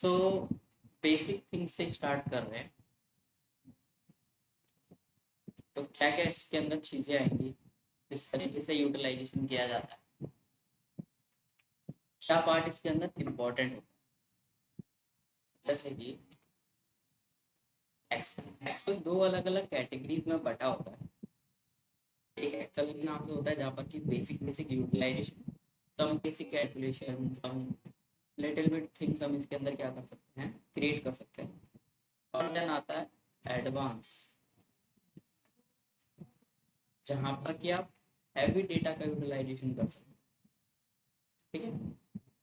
So basic thing से start कर रहे हैं। तो क्या क्या इसके अंदर चीज़ें आएंगी, किस तरीके से यूटिलाइजेशन किया जाता है, क्या पार्ट इसके अंदर इम्पोर्टेंट होता है। जैसे कि एक्सेल एक्सेल दो अलग अलग कैटेगरीज में बटा होता है। एक एक्सेल के नाम से होता है जहाँ पर कि basic basic utilization, some basic calculation, some little bit things हम इसके अंदर क्या कर सकते हैं, क्रिएट कर सकते हैं। और देन आता है एडवांस, जहाँ पर कि आप हैवी डेटा का यूटिलाइजेशन कर सकते हैं। ठीक है,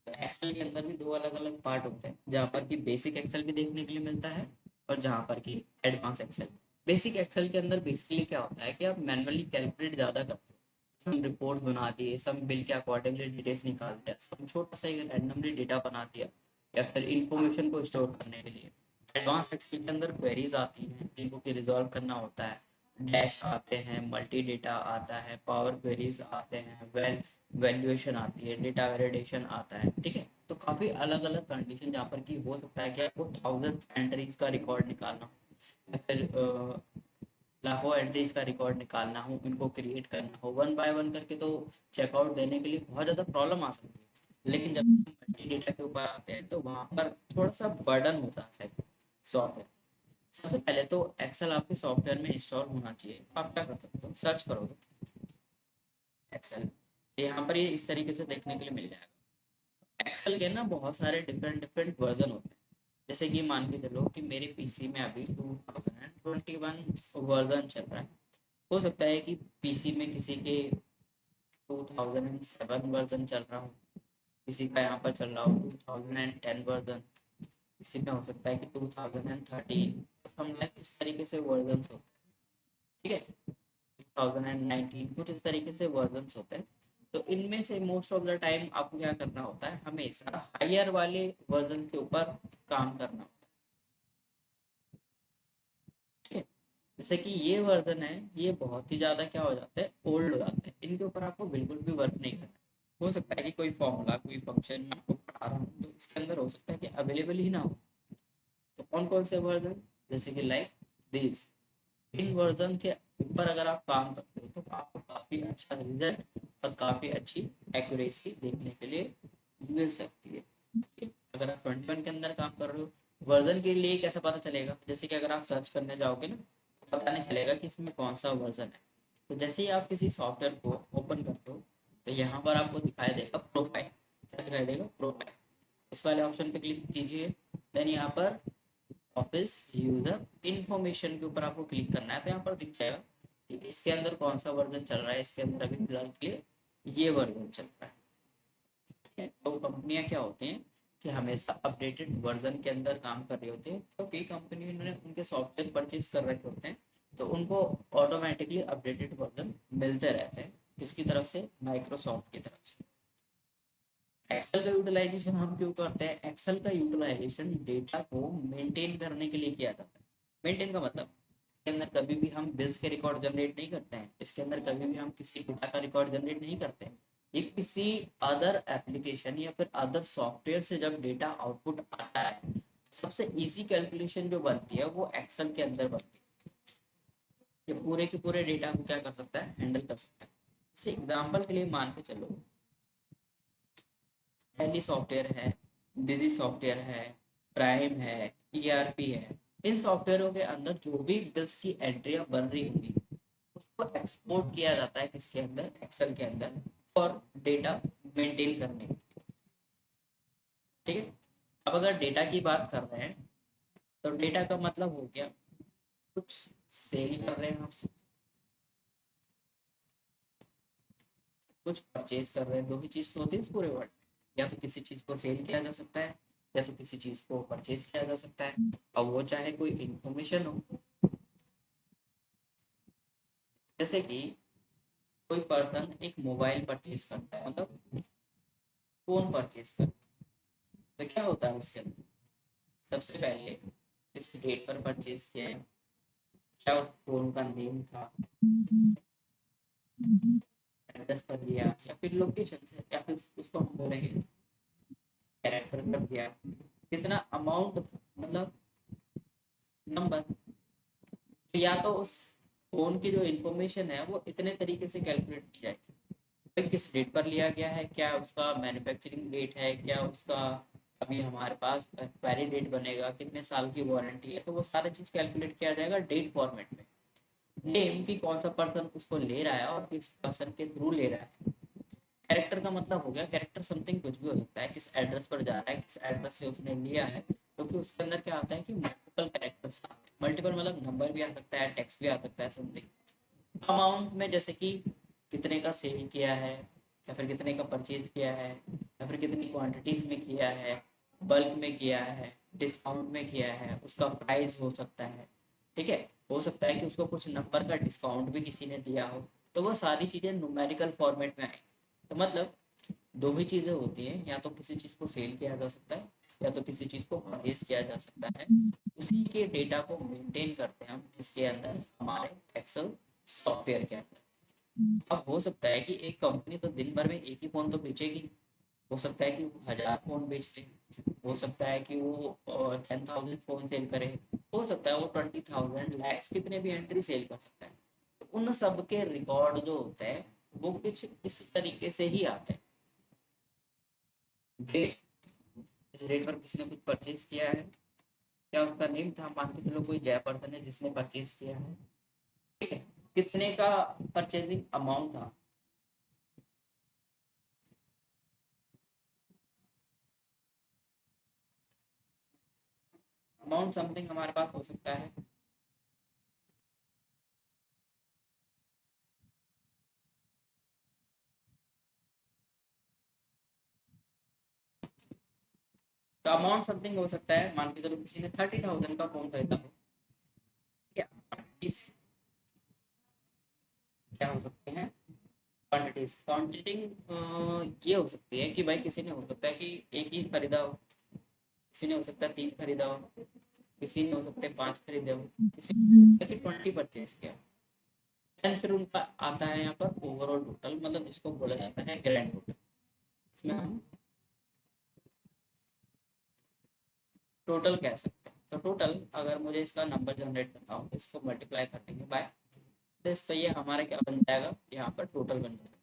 तो एक्सेल के अंदर भी दो अलग अलग पार्ट होते हैं, जहाँ पर कि बेसिक एक्सेल भी देखने के लिए मिलता है और जहाँ पर कि एडवांस एक्सेल। बेसिक एक्सेल के अंदर बेसिकली क्या होता है कि आप मैनुअली कैलकुलेट ज़्यादा करते हो, सम रिपोर्ट बना दिए, सम बिल के अकॉर्डिंगली डिटेल्स निकाल दिया, सम छोटा सा रैंडमली डेटा बना दिया, या फिर इंफॉर्मेशन को स्टोर करने के लिए। एडवांस एक्सेल के अंदर क्वेरीज आती हैं जिनको कि रिजॉल्व करना होता है, डैश आते हैं, मल्टी डेटा आता है, पावर क्वेरीज आते हैं, वैल्यूएशन आती है, डेटा वैलिडेशन आता है। ठीक है, तो काफ़ी अलग अलग कंडीशन जहाँ पर कि हो सकता है कि आपको 1000 एंट्रीज का रिकॉर्ड निकालना हो, या फिर लाखों एंट्रीज का रिकॉर्ड निकालना हो, इनको क्रिएट करना हो वन बाय वन करके, तो चेकआउट देने के लिए बहुत ज़्यादा प्रॉब्लम आ सकती है। लेकिन जब मल्टी डेटा के ऊपर आते हैं तो वहाँ पर थोड़ा सा बर्डन होता है सॉफ्टवेयर। सबसे पहले तो एक्सेल आपके सॉफ्टवेयर में इंस्टॉल होना चाहिए। आप क्या कर सकते हो, सर्च करोगे एक्सेल, यहाँ पर ये इस तरीके से देखने के लिए मिल जाएगा। एक्सेल के ना बहुत सारे डिफरेंट डिफरेंट वर्जन होते हैं। जैसे कि मान के चलो कि मेरे पीसी में अभी 2021 वर्जन चल रहा है। हो सकता है कि पीसी में किसी के 2007 वर्जन चल रहा हो, किसी का यहाँ पर चल रहा हो 2010 वर्जन, किसी में हो सकता है कि 2013, हम लाइक इस तरीके से वर्जन होते हैं। ठीक है, 2019 कुछ इस तरीके से वर्जन होते हैं। तो इनमें से मोस्ट ऑफ द टाइम आपको क्या करना होता है, हमेशा हायर वाले वर्जन के ऊपर काम करना होता है। ठीक है, जैसे कि ये वर्जन है, ये बहुत ही ज़्यादा क्या हो जाता है, ओल्ड हो जाते हैं, इनके ऊपर आपको बिल्कुल भी वर्क नहीं करना। हो सकता है कि कोई फॉर्मूला कोई फंक्शन आपको पढ़ा रहा हूँ तो इसके अंदर हो सकता है कि अवेलेबल ही ना हो। तो कौन कौन से वर्जन, जैसे कि लाइक दिस, इन वर्जन के ऊपर अगर आप काम करते हो तो आपको काफ़ी अच्छा रिजल्ट और काफ़ी अच्छी एक्यूरेसी देखने के लिए मिल सकती है। अगर आप 21 के अंदर काम कर रहे हो, वर्जन के लिए कैसे पता चलेगा, जैसे कि अगर आप सर्च करने जाओगे ना तो पता नहीं चलेगा कि इसमें कौन सा वर्जन है। तो जैसे ही आप किसी सॉफ्टवेयर को ओपन करते हो तो यहाँ पर आपको दिखाई देगा प्रोफाइल। क्या दिखाई देगा, प्रोफाइल। इस वाले ऑप्शन पे क्लिक कीजिए। देन यहाँ पर ऑफिस यूजर इंफॉर्मेशन के ऊपर आपको क्लिक करना है, तो यहाँ पर दिख जाएगा कि इसके अंदर कौन सा वर्जन चल रहा है। इसके अंदर अभी फिलहाल के लिए ये वर्जन चल रहा है। ठीक है, तो कंपनियां क्या होती हैं कि हमेशा अपडेटेड वर्जन के अंदर काम कर रही होती है, क्योंकि कंपनी ने उनके सॉफ्टवेयर परचेज कर रखे होते हैं, तो उनको ऑटोमेटिकली अपडेटेड वर्जन मिलते रहते हैं। किसकी तरफ से, माइक्रोसॉफ्ट की तरफ से। एक्सेल का यूटिलाइजेशन हम क्यों करते हैं, एक्सेल का यूटिलाइजेशन डेटा को मेंटेन करने के लिए किया जाता है। मेंटेन का मतलब, इसके अंदर कभी भी हम बिल्स के रिकॉर्ड जनरेट नहीं करते हैं, इसके अंदर कभी भी हम किसी डेटा का रिकॉर्ड जनरेट नहीं करते हैं। ये किसी अदर एप्लीकेशन या फिर अदर सॉफ्टवेयर से जब डेटा आउटपुट आता है, सबसे इजी कैलकुलेशन जो बनती है वो एक्सेल के अंदर बनती है। ये पूरे के पूरे डेटा को क्या कर सकता है, हैंडल कर सकता है। जैसे एग्जाम्पल के लिए मान के चलो, टैली सॉफ्टवेयर है, बिजी सॉफ्टवेयर है, प्राइम है, ईआरपी है। इन सॉफ्टवेयरों के अंदर जो भी बिल्स की एंट्रियां बन रही होंगी उसको एक्सपोर्ट किया जाता है किसके अंदर, एक्सेल के अंदर, फॉर डेटा मेंटेन करने के लिए। ठीक है, अब अगर डेटा की बात कर रहे हैं तो डेटा का मतलब हो गया, कुछ सेल कर रहे हैं हम, कुछ परचेज कर रहे हैं। दो ही चीज तो होती है इस पूरे वर्ल्ड में, या तो किसी चीज को सेल किया जा सकता है या तो किसी चीज को परचेज किया जा सकता है। अब वो चाहे कोई इंफॉर्मेशन हो, जैसे कि कोई पर्सन एक मोबाइल परचेज करता है, मतलब फोन परचेज करता है, तो क्या होता है उसके अंदर, सबसे पहले किस डेट पर परचेज किया है, क्या उस फोन का नेम था, एड्रेस पर दिया, या फिर लोकेशन से, या फिर उसको हम बोलेंगे कैरेक्टर पर दिया, कितना अमाउंट था, मतलब नंबर, या तो उस फोन की जो इंफॉर्मेशन है वो इतने तरीके से कैलकुलेट की जाएगी, भाई किस डेट पर लिया गया है, क्या उसका मैन्युफैक्चरिंग डेट है, क्या उसका अभी हमारे पास एक्सपायरी डेट बनेगा, कितने साल की वारंटी है, तो वो सारा चीज कैलकुलेट किया जाएगा डेट फॉर्मेट में। नेम कि कौन सा पर्सन उसको ले रहा है और किस पर्सन के थ्रू ले रहा है। कैरेक्टर का मतलब हो गया, कैरेक्टर समथिंग कुछ भी हो सकता है, किस एड्रेस पर जा रहा है, किस एड्रेस से उसने लिया है, क्योंकि तो उसके अंदर क्या आता है कि मल्टीपल कैरेक्टर्स आते हैं, मल्टीपल मतलब नंबर भी आ सकता है, टेक्स्ट भी आ सकता है, समथिंग। अमाउंट में जैसे कि कितने का सेल किया है, या फिर कितने का परचेज किया है, या फिर कितनी क्वांटिटीज में किया है, बल्क में किया है, डिस्काउंट में किया है, उसका प्राइस हो सकता है। ठीक है, हो सकता है कि उसको कुछ नंबर का डिस्काउंट भी किसी ने दिया हो, तो वो सारी चीज़ें न्यूमेरिकल फॉर्मेट में आए। तो मतलब दो ही चीज़ें होती हैं, या तो किसी चीज़ को सेल किया जा सकता है, या तो किसी चीज़ को परचेज किया जा सकता है। उसी के डेटा को मेंटेन करते हैं हम किसके अंदर, हमारे एक्सेल सॉफ्टवेयर के अंदर। अब हो सकता है कि एक कंपनी तो दिन भर में एक ही फोन तो बेचेगी, हो सकता है कि वो 1,000 फोन बेच ले, हो सकता है कि वो 10,000 फोन सेल करे, हो सकता है वो 20,000 लैक्स कितने भी एंट्री सेल कर सकता है। तो उन सब के रिकॉर्ड जो होते हैं वो कुछ इस तरीके से ही आते हैं। डेट, इस डेट पर किसी ने कुछ परचेज किया है, क्या उसका नेम था, मान के चलो कोई जय पर्सन है जिसने परचेज किया है, ठीक है, कितने का परचेजिंग अमाउंट था, अमाउंट समथिंग हमारे पास हो सकता है। तो अमाउंट समथिंग हो सकता है, मान के चलो किसी ने 30,000 का फोन खरीदा हो, ठीक है, इस क्या हो सकते हैं क्वांटिटीज, क्वांटिटी ये हो सकती है कि भाई किसी ने हो सकता है कि एक ही खरीदा हो, किसी ने हो सकता है 3 खरीदा हो, किसी ने हो सकता है 5 खरीदे हो, किसी ने 20 परचेज किया। देन फिर उनका आता है यहाँ पर ओवरऑल टोटल, मतलब इसको बोला जाता है ग्रैंड टोटल। इसमें हम टोटल कह सकते हैं। तो टोटल अगर मुझे इसका नंबर जनरेट करना हो तो इसको मल्टीप्लाई कर देंगे बाय दिस, तो ये हमारा क्या बन जाएगा, यहाँ पर टोटल बन जाएगा।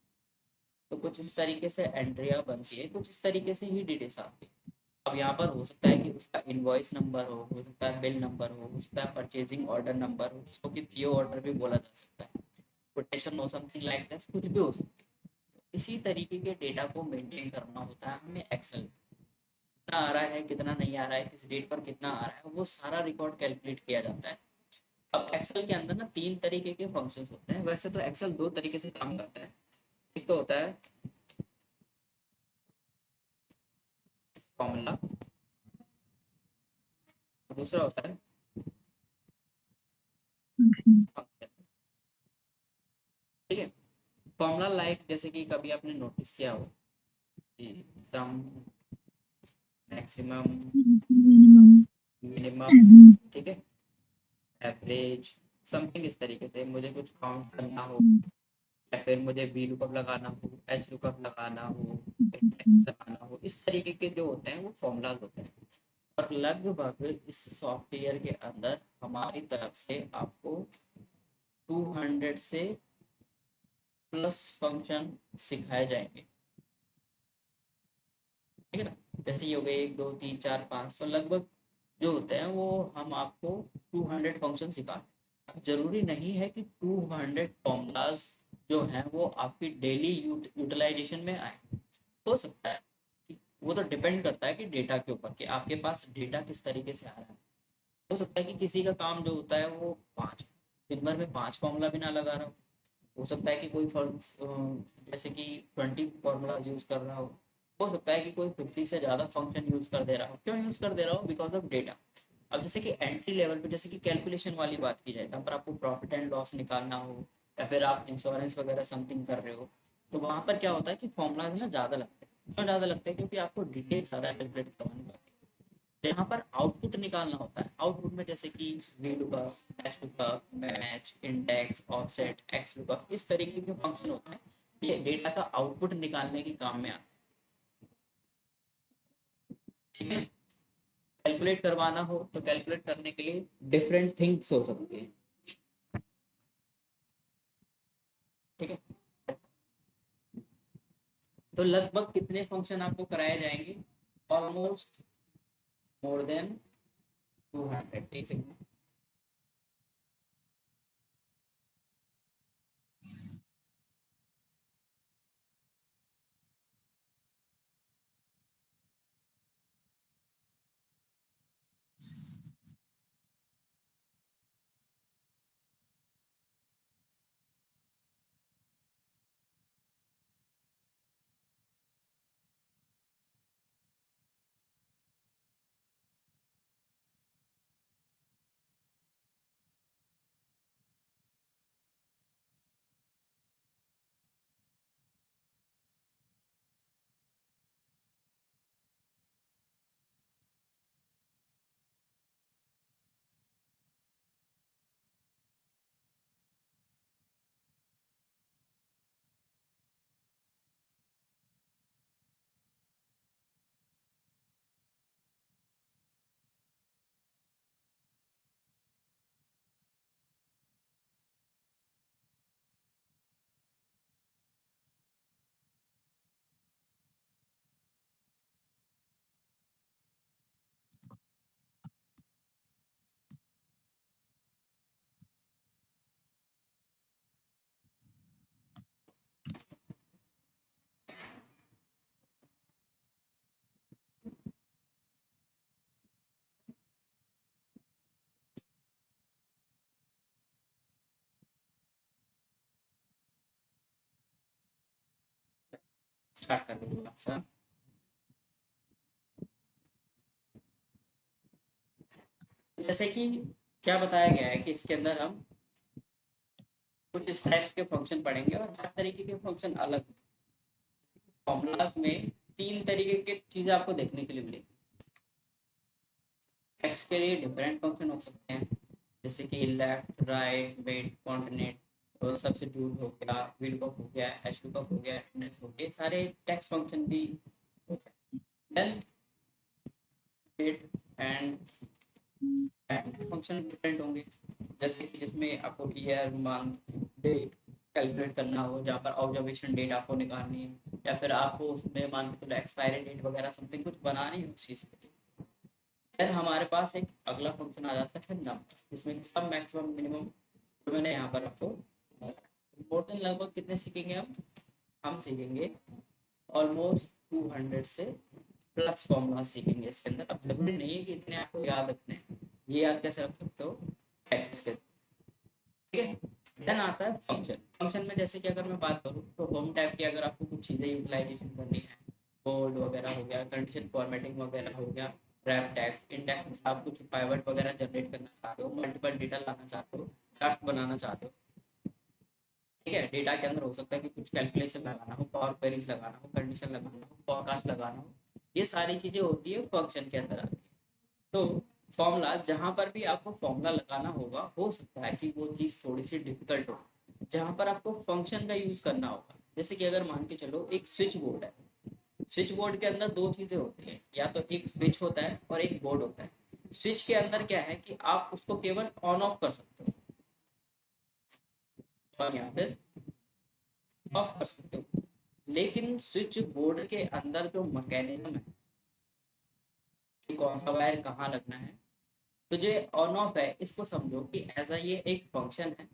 तो कुछ इस तरीके से एंट्रिया बनती है, कुछ इस तरीके से ही डिटेल्स आती है। अब यहाँ पर हो सकता है कि उसका इनवॉइस नंबर हो सकता है बिल नंबर हो सकता है परचेजिंग ऑर्डर नंबर हो, जिसको कि पीओ ऑर्डर भी बोला जा सकता है, कोटेशन हो समथिंग लाइक दैट, कुछ भी हो सकती है। इसी तरीके के डेटा को मेंटेन करना होता है हमें एक्सेल। कितना आ रहा है, कितना नहीं आ रहा है, किस डेट पर कितना आ रहा है, वो सारा रिकॉर्ड कैलकुलेट किया जाता है। अब एक्सेल के अंदर ना 3 तरीके के फंक्शंस होते हैं, वैसे तो एक्सेल 2 तरीके से काम करता है। एक तो होता है फॉर्मूला, दूसरा होता है फंक्शन। ठीक है, फॉर्मूला लाइक जैसे कि कभी आपने नोटिस किया हो कि सम, मैक्सिमम, मिनिमम, ठीक है, एवरेज, समथिंग इस तरीके से मुझे कुछ काउंट करना हो, या फिर मुझे वी लुकअप लगाना हो, एच लुकअप लगाना हो, लगाना हो, इस तरीके के जो होते हैं वो फॉर्मूलाज होते हैं। और लगभग इस सॉफ्टवेयर के अंदर हमारी तरफ से आपको 200 से प्लस फंक्शन सिखाए जाएंगे। ठीक है ना, जैसे ये हो गए 1 2 3 4 5, तो लगभग जो होते हैं वो हम आपको 200 फंक्शन सिखाते हैं। अब जरूरी नहीं है कि 200 फॉर्मूलाज जो हैं वो आपकी डेली यूटिलाइजेशन में आए, हो सकता है कि वो तो डिपेंड करता है कि डेटा के ऊपर कि आपके पास डेटा किस तरीके से आ रहा है। हो सकता है कि किसी का काम जो होता है वो 5 दिन भर में 5 फॉर्मूला भी ना लगा रहा हो सकता है कि कोई जैसे कि 20 फॉर्मूला यूज कर रहा हो सकता है कि कोई 50 से ज़्यादा फंक्शन यूज कर दे रहा हो, क्यों यूज कर दे रहा हो, बिकॉज ऑफ डेटा। अब जैसे कि एंट्री लेवल पे जैसे कि कैलकुलेशन वाली बात की जाए, जहाँ पर आपको प्रॉफिट एंड लॉस निकालना हो, या फिर आप इंश्योरेंस वगैरह समथिंग कर रहे हो, तो वहाँ पर क्या होता है कि फॉर्मूलाज ना ज़्यादा लगते हैं। क्यों ज़्यादा लगते हैं, क्योंकि आपको डिटेल ज़्यादा कैलकुलेट करवानी पड़ती है। यहाँ पर आउटपुट निकालना होता है, आउटपुट में जैसे कि V lookup, H lookup, match, index, offset, x lookup, इस तरीके के फंक्शन होते हैं। ये डेटा का आउटपुट निकालने के काम में आते हैं। ठीक है, कैलकुलेट करवाना हो तो कैलकुलेट करने के लिए डिफरेंट थिंग्स हो सकती है। ठीक है, तो लगभग कितने फंक्शन आपको कराए जाएंगे? Almost more than 200। एक सेकंड, स्टार्ट कर दीजिए। अच्छा, जैसे कि क्या बताया गया है कि इसके अंदर हम कुछ इस टाइप्स के फंक्शन पढ़ेंगे और हर तरीके के फंक्शन अलग। फॉर्मूलाज में तीन तरीके की चीजें आपको देखने के लिए मिलेगी। एक्स के लिए डिफरेंट फंक्शन हो सकते हैं, जैसे कि लेफ्ट, राइट, वेट, कोऑर्डिनेट, तो सब्स्टिट्यूट हो गया, VLOOKUP हो गया, HLOOKUP हो गया, इंडेक्स हो गया, सारे टेक्स्ट फंक्शन भी होते हैं। Then weight and function different होंगे, जैसे कि जिसमें आपको ईयर, मंथ, डेट कैलकुलेट करना हो, जहाँ पर ऑब्जर्वेशन डेट आपको निकालनी है, या फिर आपको उसमें मान के चलो एक्सपायरी डेट वगैरह समथिंग कुछ बनानी है उस चीज़ के लिए। फिर हमारे पास एक अगला फंक्शन आ जाता है नंबर, जिसमें सब मैक्सिमम मिनिमम जो मैंने यहाँ पर आपको इम्पोर्टेंट लगभग कितने सीखेंगे हम सीखेंगे ऑलमोस्ट 200 से प्लस फॉर्मूला सीखेंगे इसके अंदर। अब जरूरी नहीं है कि इतने आपको याद रखने हैं, ये याद कैसे रख सकते हो प्रैक्टिस के। ठीक है, देन आता है फंक्शन। फंक्शन में जैसे कि अगर मैं बात करूँ तो होम टाइप की अगर आपको कुछ चीज़ें यूटिलाइजेशन करनी है, बोर्ड वगैरह हो गया, कंडीशन फॉर्मेटिंग वगैरह हो गया, रैप टैक्स, इंडेक्स में आप कुछ पाइवट वगैरह जनरेट करना चाहते हो, मल्टीपल डेटा लाना चाहते हो, चार्ट्स बनाना चाहते हो। ठीक है, डेटा के अंदर हो सकता है कि कुछ कैलकुलेशन लगाना हो, पावर क्वेरीज लगाना हो, कंडीशन लगाना हो, फॉरकास्ट लगाना हो, ये सारी चीज़ें होती है फंक्शन के अंदर आती है। तो फॉर्मूला जहाँ पर भी आपको फॉर्मूला लगाना होगा, हो सकता है कि वो चीज़ थोड़ी सी डिफिकल्ट हो, जहाँ पर आपको फंक्शन का यूज़ करना होगा। जैसे कि अगर मान के चलो एक स्विच बोर्ड है, स्विच बोर्ड के अंदर दो चीज़ें होती हैं, या तो एक स्विच होता है और एक बोर्ड होता है। स्विच के अंदर क्या है कि आप उसको केवल ऑन ऑफ कर सकते हो और यहाँ पे ऑफ कर सकते हो, लेकिन स्विच बोर्ड के अंदर जो मैकेनिज्म है कि कौन सा वायर कहाँ लगना है, तो जो ऑन ऑफ है इसको समझो कि ऐसा ये एक फंक्शन है,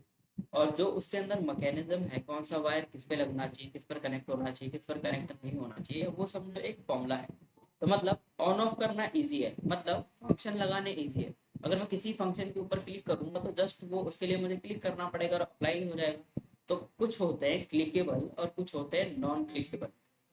और जो उसके अंदर मैकेनिज्म है कौन सा वायर किस पे लगना चाहिए, किस पर कनेक्ट होना चाहिए, किस पर कनेक्ट नहीं होना चाहिए, वो समझो एक फॉर्मूला है। तो मतलब ऑन ऑफ करना इजी है, मतलब फंक्शन लगाने इजी है। अगर मैं किसी फंक्शन के ऊपर क्लिक करूंगा तो जस्ट वो उसके लिए मुझे क्लिक करना पड़ेगा और अप्लाई हो जाएगा। तो कुछ होते हैं क्लिकेबल और कुछ होते हैं नॉन क्लिकेबल।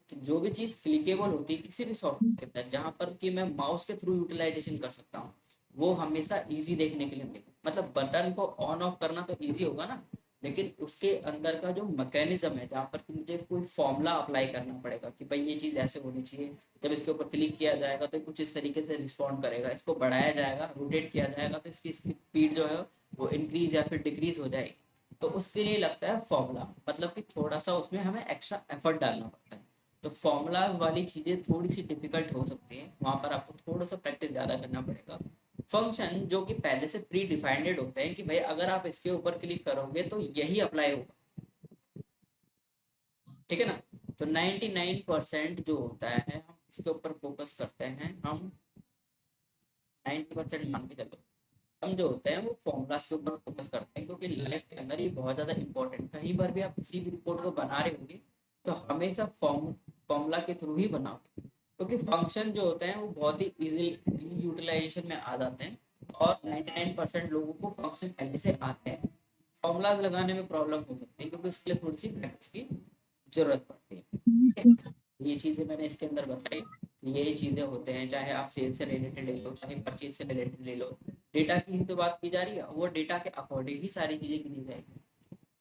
तो जो भी चीज़ क्लिकेबल होती है किसी भी सॉफ्टवेयर के अंदर, जहाँ पर कि मैं माउस के थ्रू यूटिलाइजेशन कर सकता हूँ, वो हमेशा इजी देखने के लिए मिलेगा। मतलब बटन को ऑन ऑफ करना तो इजी होगा ना, लेकिन उसके अंदर का जो मैकेनिज्म है जहाँ पर कि मुझे कोई फॉर्मूला अप्लाई करना पड़ेगा कि भाई ये चीज़ ऐसे होनी चाहिए, जब इसके ऊपर क्लिक किया जाएगा तो कुछ इस तरीके से रिस्पॉन्ड करेगा, इसको बढ़ाया जाएगा, रोटेट किया जाएगा तो इसकी स्पीड जो है वो इंक्रीज या फिर डिक्रीज हो जाएगी। तो उसके लिए लगता है फॉर्मूला, मतलब कि थोड़ा सा उसमें हमें एक्स्ट्रा एफर्ट डालना पड़ता है। तो फॉर्मूलाज वाली चीज़ें थोड़ी सी डिफिकल्ट हो सकती हैं, वहाँ पर आपको थोड़ा सा प्रैक्टिस ज़्यादा करना पड़ेगा। फंक्शन जो कि पहले से प्री डिफाइंडेड होते हैं कि भाई अगर आप इसके ऊपर क्लिक करोगे तो यही अप्लाई होगा, ठीक है ना। तो 99% जो होता है हम इसके ऊपर फोकस करते हैं, हम 90% मान के चलो, हम जो होते हैं वो फॉर्मूलाज के ऊपर फोकस करते हैं, क्योंकि लाइफ के अंदर ये बहुत ज़्यादा इंपॉर्टेंट, कहीं पर भी आप किसी भी रिपोर्ट को बना रहे होंगे तो हमेशा फॉर्मूला के थ्रू ही बनाओ, क्योंकि फंक्शन जो होते हैं वो बहुत ही इजीली यूटिलाइजेशन में आ जाते हैं, और 99% लोगों को फंक्शन पहले से आते हैं। फॉर्मूलाज लगाने में प्रॉब्लम हो सकती है, क्योंकि उसके लिए थोड़ी सी प्रैक्टिस की जरूरत पड़ती है, ठीक है? ये चीज़ें मैंने इसके अंदर बताई, ये चीज़ें होते हैं, चाहे आप सेल से रिलेटेड ले लो, चाहे परचेज से रिलेटेड ले लो, डेटा की ही तो बात की जा रही है, वो डेटा के अकॉर्डिंग ही सारी चीज़ें गिनी जाएगी।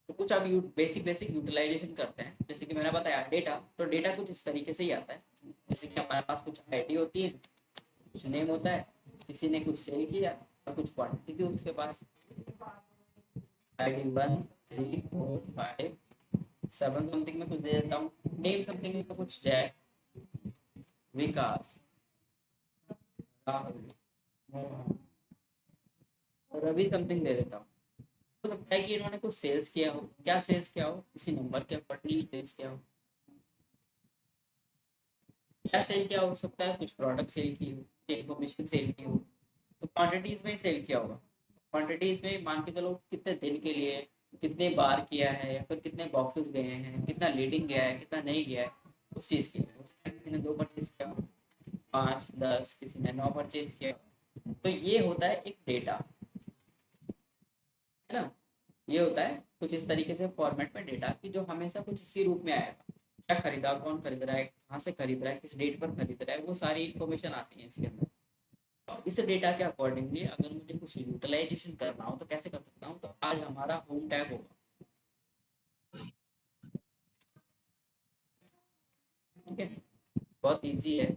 तो कुछ अब बेसिक बेसिक यूटिलाइजेशन करते हैं, जैसे कि मैंने बताया डेटा, तो डेटा कुछ इस तरीके से ही आता है, जैसे कि हमारे पास कुछ आईडी होती है, कुछ नेम होता है, किसी ने कुछ सेल किया और कुछ क्वांटिटी थी उसके पास, आईडी 1 3 4 5 7 समथिंग में कुछ दे देता हूँ, नेम समथिंग में कुछ जय, विकास, राहुल, मोहन, रवि समथिंग दे देता हूँ। हो सकता है कि इन्होंने कुछ सेल्स किया हो, क्या सेल्स किया हो, किसी नंबर के अकॉर्डिंगली सेल्स किया हो, क्या सेल किया हो सकता है, कुछ प्रोडक्ट सेल की हो, इन्फॉर्मेशन सेल की हो, तो क्वांटिटीज में ही सेल किया होगा। क्वांटिटीज में मान के चलो कितने दिन के लिए, कितने बार किया है, या फिर कितने बॉक्सेस गए हैं, कितना लीडिंग गया है, कितना नहीं गया है, उस चीज़ के लिए। हो सकता है किसी ने 2 परचेज किया हो, 5 10, किसी ने 9 परचेज किया हो। तो ये होता है एक डेटा, है ना। ये होता है कुछ इस तरीके से फॉर्मेट में डेटा कि जो हमेशा कुछ इसी रूप में आएगा, क्या खरीदा, कौन खरीद रहा है, कहाँ से खरीद रहा है, किस डेट पर खरीद रहा है, वो सारी इन्फॉर्मेशन आती है इसके अंदर। और इस डेटा के अकॉर्डिंगली अगर मुझे कुछ यूटिलाइजेशन करना हो तो कैसे कर सकता हूँ, तो आज हमारा होम टैब होगा, ठीक है, बहुत ईजी है,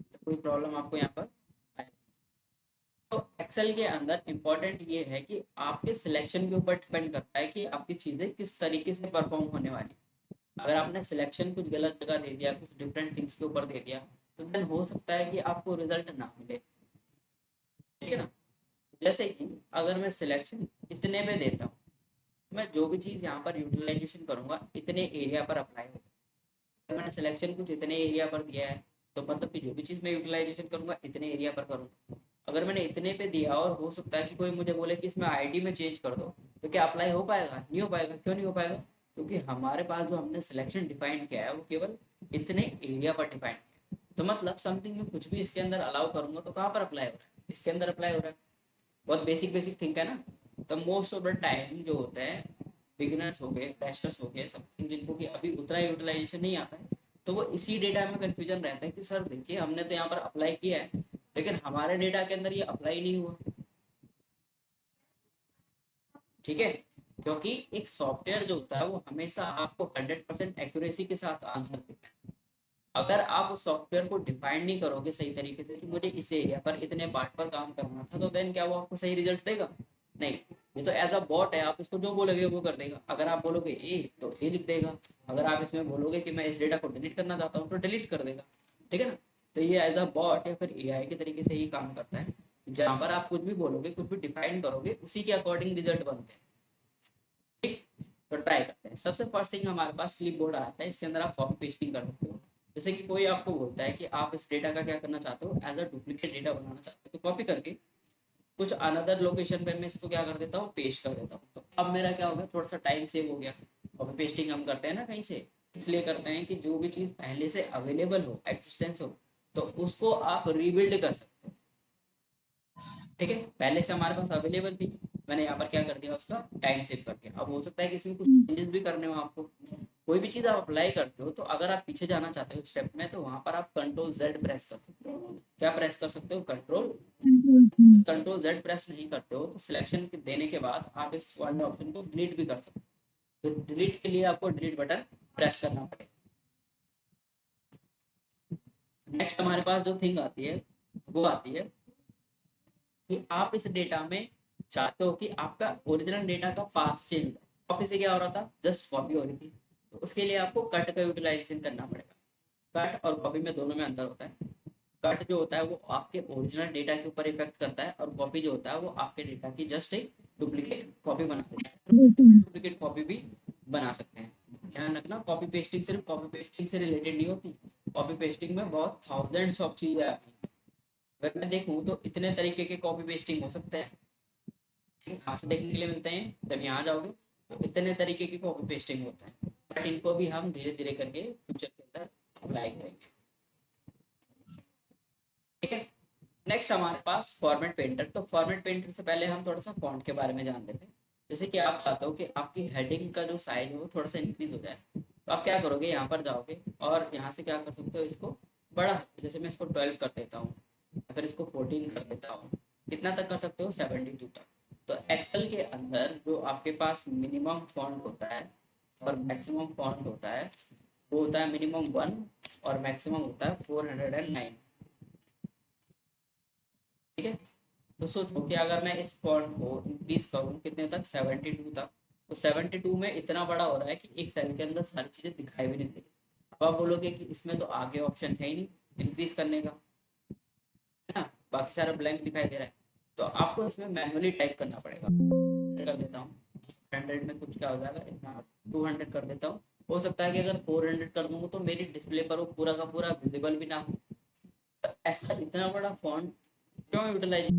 तो कोई प्रॉब्लम आपको यहाँ पर आए। तो एक्सेल के अंदर इंपॉर्टेंट ये है कि आपके सिलेक्शन के ऊपर डिपेंड करता है कि आपकी चीज़ें किस तरीके से परफॉर्म होने वाली। अगर आपने सिलेक्शन कुछ गलत जगह दे दिया, कुछ डिफरेंट थिंग्स के ऊपर दे दिया, तो देन हो सकता है कि आपको रिजल्ट ना मिले, ठीक है ना। जैसे कि अगर मैं सिलेक्शन इतने पे देता हूँ, मैं जो भी चीज़ यहाँ पर यूटिलाइजेशन करूँगा इतने एरिया पर अप्लाई होगा। अगर मैंने सिलेक्शन कुछ इतने एरिया पर दिया है, तो मतलब कि जो भी चीज़ मैं यूटिलाइजेशन करूँगा इतने एरिया पर करूँगा। अगर मैंने इतने पे दिया और हो सकता है कि कोई मुझे बोले कि इसमें आईडी में चेंज कर दो, तो क्या अप्लाई हो पाएगा? नहीं हो पाएगा। क्यों नहीं हो पाएगा? क्योंकि हमारे पास जो हमने सिलेक्शन डिफाइन किया है वो केवल इतने एरिया पर डिफाइन किया है। तो मतलब समथिंग में कुछ भी इसके अंदर अलाउ करूंगा तो कहाँ पर अप्लाई हो रहा है? इसके अंदर अप्लाई हो रहा है। बहुत बेसिक बेसिक थिंक है ना। तो मोस्ट ऑफ द टाइम जो होता है, बिगिनर्स हो गए, फ्रेशर्स हो गए, समथिंग जिनको कि अभी उतना यूटिलाइजेशन नहीं आता है, तो वो इसी डेटा में कंफ्यूजन रहता है कि सर देखिए हमने तो यहाँ पर अप्लाई किया है, लेकिन हमारे डेटा के अंदर ये अप्लाई नहीं हुआ, ठीक है। क्योंकि एक सॉफ्टवेयर जो होता है वो हमेशा आपको 100% एक्यूरेसी के साथ आंसर देता है। अगर आप उस सॉफ्टवेयर को डिफाइन नहीं करोगे सही तरीके से कि मुझे इस एरिया पर इतने पार्ट पर काम करना था, तो देन क्या वो आपको सही रिजल्ट देगा? नहीं। ये तो एज अ बॉट है, आप इसको जो बोलोगे वो कर देगा। अगर आप बोलोगे ए तो ए लिख देगा, अगर आप इसमें बोलोगे कि मैं इस डेटा को डिलीट करना चाहता हूँ तो डिलीट कर देगा, ठीक है ना। तो ये एज अ बॉट या फिर एआई के तरीके से ही काम करता है, जहाँ पर आप कुछ भी बोलोगे, कुछ भी डिफाइन करोगे, उसी के अकॉर्डिंग रिजल्ट बनते हैं, ठीक। तो ट्राई करते हैं। सबसे फर्स्ट थिंग हमारे पास क्लिप बोर्ड आता है, इसके अंदर आप कॉपी पेस्टिंग कर सकते हो। जैसे कि कोई आपको बोलता है कि आप इस डेटा का क्या करना चाहते हो, एज अ डुप्लीकेट डेटा बनाना चाहते हो, तो कॉपी करके कुछ अनदर लोकेशन पे मैं इसको क्या कर देता हूँ, पेस्ट कर देता हूँ। तो अब मेरा क्या हो गया, थोड़ा सा टाइम सेव हो गया। कॉपी पेस्टिंग हम करते हैं ना कहीं से, इसलिए करते हैं कि जो भी चीज़ पहले से अवेलेबल हो, एक्सिस्टेंस हो, तो उसको आप रीबिल्ड कर सकते हो, ठीक है। पहले से हमारे पास अवेलेबल थी, मैंने यहाँ पर क्या कर दिया, उसका टाइम सेव कर दिया। अब हो सकता है कि इसमें कुछ चेंजेस भी करने हो आपको। कोई भी चीज़ आप अप्लाई करते हो तो अगर आप पीछे जाना चाहते हो स्टेप में, तो वहां पर आप कंट्रोल जेड प्रेस कर सकते हो। क्या प्रेस कर सकते हो? कंट्रोल। कंट्रोल जेड प्रेस नहीं करते हो तो सिलेक्शन देने के बाद आप इस वन ऑप्शन को डिलीट भी कर सकते हो। तो डिलीट के लिए आपको डिलीट बटन प्रेस करना पड़ेगा। नेक्स्ट हमारे पास जो थिंग आती है वो आती है कि आप इस डेटा में चाहते हो कि आपका ओरिजिनल डेटा का पाथ चेंज है। कॉपी से क्या हो रहा था, जस्ट कॉपी हो रही थी, तो उसके लिए आपको कट का यूटिलाइजेशन करना पड़ेगा। कट और कॉपी में दोनों में अंतर होता है। कट जो होता है वो आपके ओरिजिनल डेटा के ऊपर इफेक्ट करता है, और कॉपी जो होता है वो आपके डेटा की जस्ट एक डुप्लीकेट कॉपी बना देता है। डुप्लीकेट कॉपी भी बना सकते हैं। ध्यान रखना, कॉपी पेस्टिंग सिर्फ कॉपी पेस्टिंग से रिलेटेड नहीं होती। कॉपी पेस्टिंग में बहुत थाउजेंड्स ऑफ चीजें आती हैं। अगर मैं देखूँ तो इतने तरीके के कॉपी पेस्टिंग हो सकते हैं। कहाँ से देखने के लिए मिलते हैं, जब यहाँ जाओगे तो इतने तरीके की कॉपी पेस्टिंग होता है। बट इनको भी हम धीरे धीरे करके फ्यूचर के अंदर अप्लाई करेंगे। ठीक है। नेक्स्ट हमारे पास फॉर्मेट पेंटर। तो फॉर्मेट पेंटर से पहले हम थोड़ा सा फॉन्ट के बारे में जान लेते हैं। जैसे कि आप चाहते हो कि आपकी हेडिंग का जो साइज है वो थोड़ा सा इंक्रीज हो जाए, तो आप क्या करोगे, यहाँ पर जाओगे और यहाँ से क्या कर सकते हो, इसको बड़ा, जैसे मैं इसको 12 कर देता हूँ, फिर इसको 14 कर देता हूँ। कितना तक कर सकते हो, 72 तक। तो एक्सेल के अंदर जो आपके पास मिनिमम फॉन्ट होता है और मैक्सिमम फॉन्ट होता है, वो होता है मिनिमम 1 और मैक्सिमम होता है 409। ठीक है। तो सोचो कि अगर मैं इस फॉन्ट को इंक्रीज करूँ कितने तक, 72 तक, तो 72 में इतना बड़ा हो रहा है कि एक सेल के अंदर सारी चीजें दिखाई भी नहीं दे रही। अब आप बोलोगे कि इसमें तो आगे ऑप्शन है ही नहीं इंक्रीज करने का, है ना, बाकी सारा ब्लैंक दिखाई दे रहा है। तो आपको इसमें मैनुअली टाइप करना पड़ेगा। कर देता हूँ 100 में, कुछ क्या हो जाएगा इतना, 200 कर देता हूँ। हो सकता है कि अगर 400 कर दूंगा तो मेरी डिस्प्ले पर वो पूरा का पूरा विजिबल भी ना हो। तो ऐसा इतना बड़ा फॉन्ट क्यों यूटिलाइज।